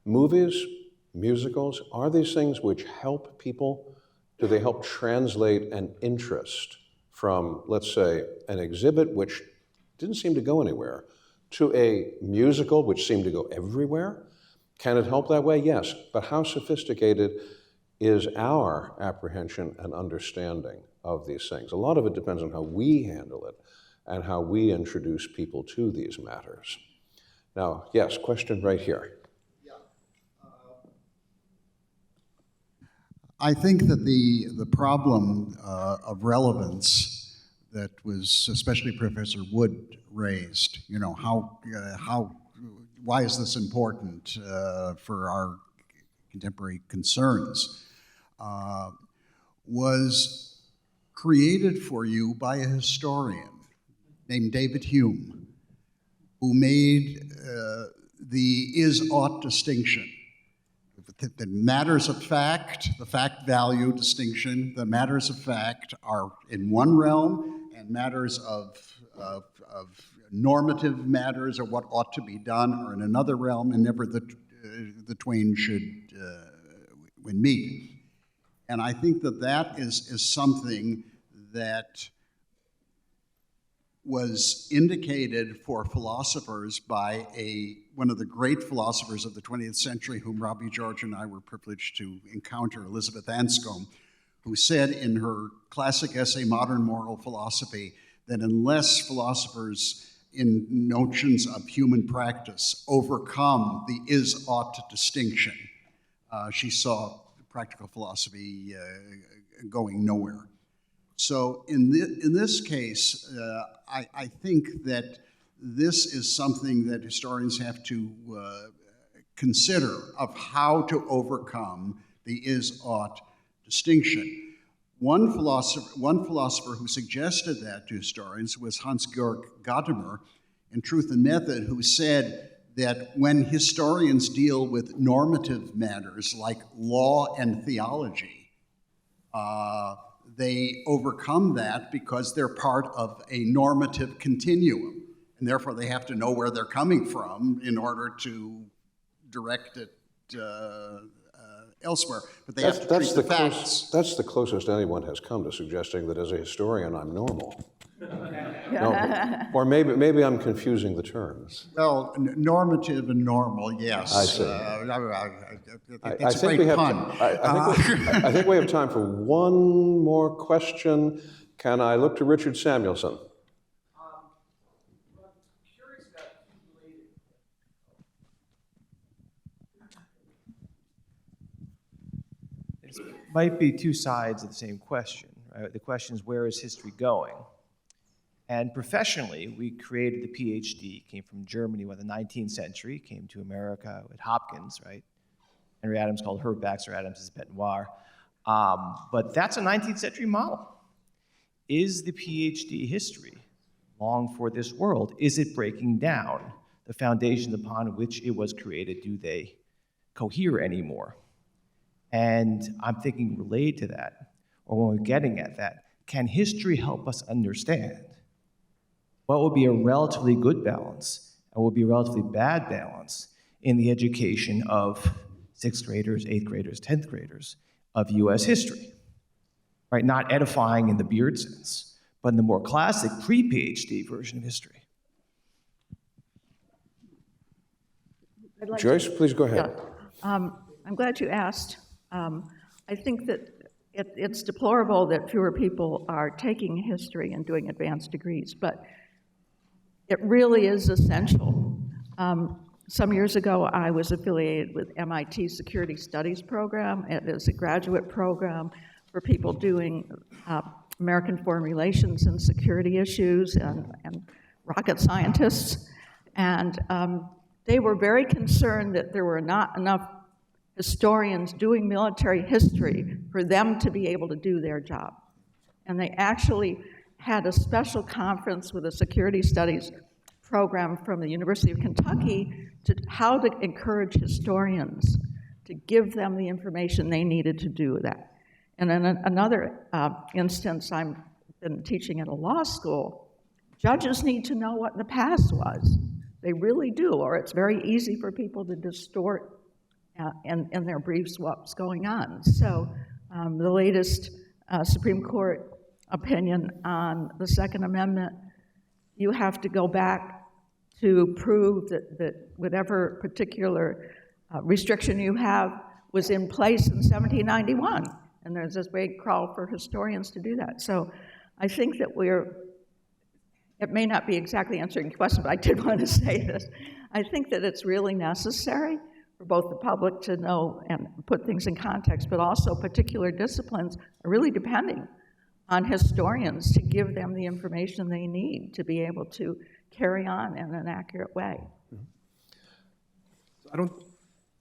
Movies, musicals, are these things which help people? Do they help translate an interest from, let's say, an exhibit which didn't seem to go anywhere, to a musical which seemed to go everywhere? Can it help that way? Yes. But how sophisticated is our apprehension and understanding of these things? A lot of it depends on how we handle it and how we introduce people to these matters. Now, yes, question right here. I think that the problem of relevance that was especially Professor Wood raised, why is this important for our contemporary concerns, was created for you by a historian named David Hume, who made the is-ought distinction. The matters of fact, the fact-value distinction, the matters of fact are in one realm, and matters of normative matters or what ought to be done are in another realm, and never the twain should meet. And I think that is something that was indicated for philosophers by one of the great philosophers of the 20th century, whom Robbie George and I were privileged to encounter, Elizabeth Anscombe, who said in her classic essay, Modern Moral Philosophy, that unless philosophers in notions of human practice overcome the is-ought distinction, she saw practical philosophy going nowhere. So in this case, I think that this is something that historians have to consider of how to overcome the is-ought distinction. One philosopher who suggested that to historians was Hans-Georg Gadamer in Truth and Method, who said that when historians deal with normative matters like law and theology, they overcome that because they're part of a normative continuum, and therefore they have to know where they're coming from in order to direct it elsewhere. But they have to treat the facts. That's the closest anyone has come to suggesting that as a historian I'm normal. No, or maybe I'm confusing the terms. Well, normative and normal, yes. I see. It's a great pun. I think we have time for one more question. Can I look to Richard Samuelson? Might be two sides of the same question. Right? The question is, where is history going? And professionally, we created the PhD, came from Germany in the 19th century, came to America at Hopkins, right? Henry Adams called her Baxter Adams' bête noire. But that's a 19th century model. Is the PhD history long for this world? Is it breaking down? The foundations upon which it was created, do they cohere anymore? And I'm thinking related to that, or when we're getting at that, can history help us understand what would be a relatively good balance and would be a relatively bad balance in the education of 6th graders, 8th graders, 10th graders of US history? Right? Not edifying in the Beard sense, but in the more classic pre-PhD version of history. Joyce, please go ahead. Yeah. I'm glad you asked. I think that it's deplorable that fewer people are taking history and doing advanced degrees, but it really is essential. Some years ago, I was affiliated with MIT Security Studies program. It is a graduate program for people doing American foreign relations and security issues and rocket scientists. And they were very concerned that there were not enough historians doing military history for them to be able to do their job. And they actually had a special conference with a security studies program from the University of Kentucky to how to encourage historians to give them the information they needed to do that. And in another instance, I've been teaching at a law school. Judges need to know what the past was. They really do, or it's very easy for people to distort in their briefs what's going on. So the latest Supreme Court opinion on the Second Amendment, you have to go back to prove that whatever particular restriction you have was in place in 1791. And there's this big call for historians to do that. So I think that it may not be exactly answering your question, but I did want to say this. I think that it's really necessary for both the public to know and put things in context, but also particular disciplines are really depending on historians to give them the information they need to be able to carry on in an accurate way.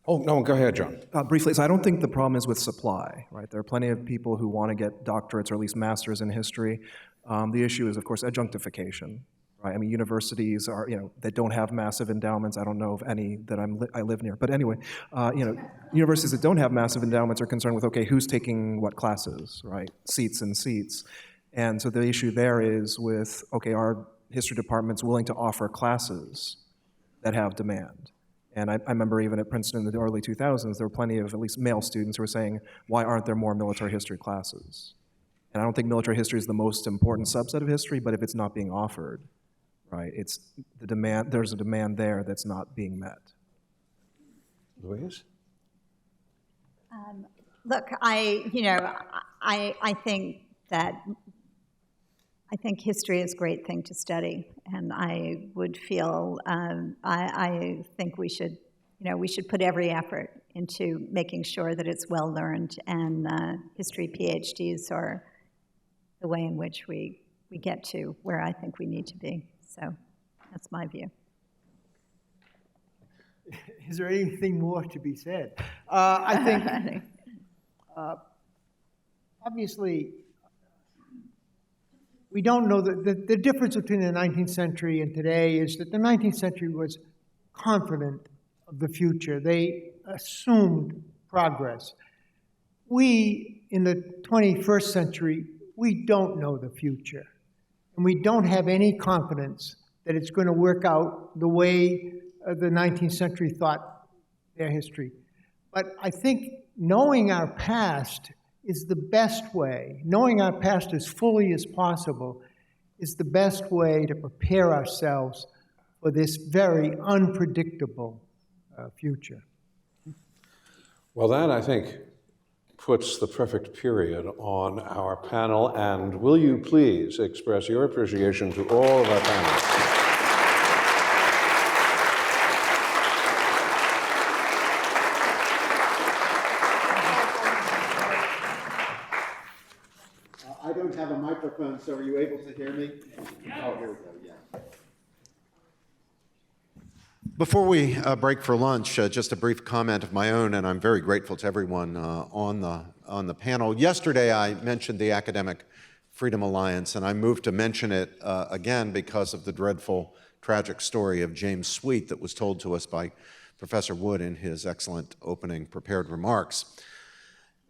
Oh, no, go ahead, John. Briefly, so I don't think the problem is with supply, right? There are plenty of people who want to get doctorates or at least masters in history. The issue is, of course, adjunctification, right? I mean, universities are, that don't have massive endowments. I don't know of any that I live near. But anyway, universities that don't have massive endowments are concerned with, okay, who's taking what classes, right? Seats and seats. And so the issue there is with, okay, are history departments willing to offer classes that have demand? And I remember even at Princeton in the early 2000s, there were plenty of at least male students who were saying, why aren't there more military history classes? And I don't think military history is the most important subset of history, but if it's not being offered, right, it's the demand, there's a demand there that's not being met. Louise? Look, I I think history is a great thing to study, and I would feel, I think we should put every effort into making sure that it's well learned, and history PhDs are the way in which we get to where I think we need to be. So that's my view. Is there anything more to be said? I think, obviously, we don't know the difference between the 19th century and today is that the 19th century was confident of the future. They assumed progress. We, in the 21st century, we don't know the future. And we don't have any confidence that it's going to work out the way the 19th century thought their history. But I think knowing our past is the best way, knowing our past as fully as possible is the best way to prepare ourselves for this very unpredictable future. Well, that, I think, puts the perfect period on our panel. And will you please express your appreciation to all of our panelists? I don't have a microphone, so are you able to hear me? Oh, here we go, yeah. Before we break for lunch, just a brief comment of my own, and I'm very grateful to everyone on the panel. Yesterday, I mentioned the Academic Freedom Alliance, and I moved to mention it again because of the dreadful, tragic story of James Sweet that was told to us by Professor Wood in his excellent opening prepared remarks.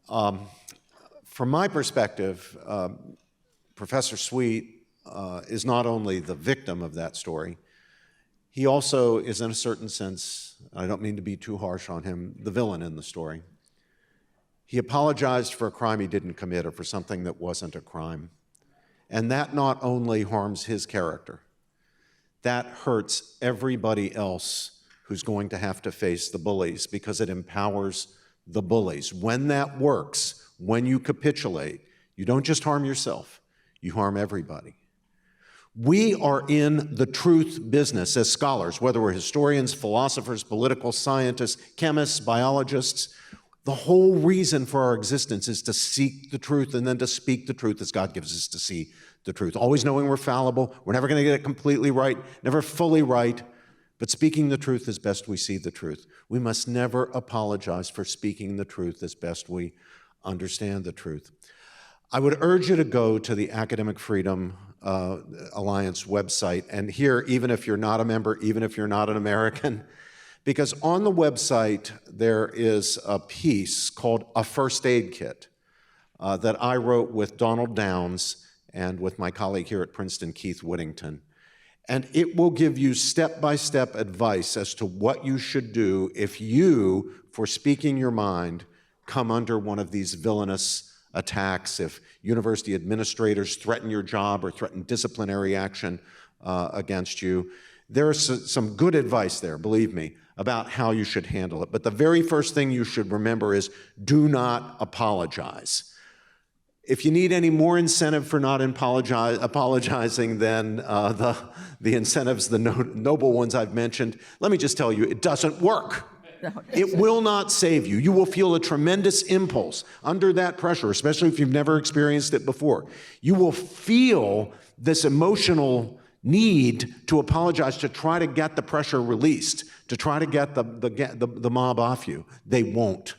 From my perspective, Professor Sweet is not only the victim of that story, he also is, in a certain sense, I don't mean to be too harsh on him, the villain in the story. He apologized for a crime he didn't commit or for something that wasn't a crime. And that not only harms his character, that hurts everybody else who's going to have to face the bullies because it empowers the bullies. When that works, when you capitulate, you don't just harm yourself, you harm everybody. We are in the truth business as scholars, whether we're historians, philosophers, political scientists, chemists, biologists. The whole reason for our existence is to seek the truth and then to speak the truth as God gives us to see the truth. Always knowing we're fallible, we're never going to get it completely right, never fully right, but speaking the truth as best we see the truth. We must never apologize for speaking the truth as best we understand the truth. I would urge you to go to the Academic Freedom Alliance website, and here, even if you're not a member, even if you're not an American, because on the website there is a piece called A First Aid Kit that I wrote with Donald Downs and with my colleague here at Princeton, Keith Whittington. And it will give you step-by-step advice as to what you should do if you, for speaking your mind, come under one of these villainous attacks, if university administrators threaten your job or threaten disciplinary action against you. There's some good advice there, believe me, about how you should handle it. But the very first thing you should remember is do not apologize. If you need any more incentive for not apologizing than the incentives, the noble ones I've mentioned, let me just tell you, it doesn't work. It will not save you. You will feel a tremendous impulse under that pressure, especially if you've never experienced it before. You will feel this emotional need to apologize, to try to get the pressure released, to try to get the mob off you. They won't.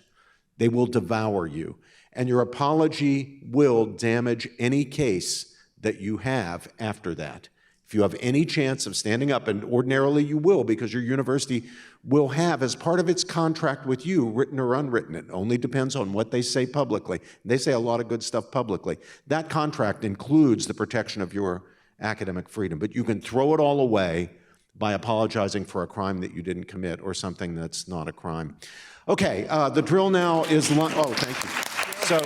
They will devour you. And your apology will damage any case that you have after that. If you have any chance of standing up, and ordinarily you will because your university will have, as part of its contract with you, written or unwritten, it only depends on what they say publicly. They say a lot of good stuff publicly. That contract includes the protection of your academic freedom, but you can throw it all away by apologizing for a crime that you didn't commit or something that's not a crime. Okay, the drill now is, oh, thank you. So,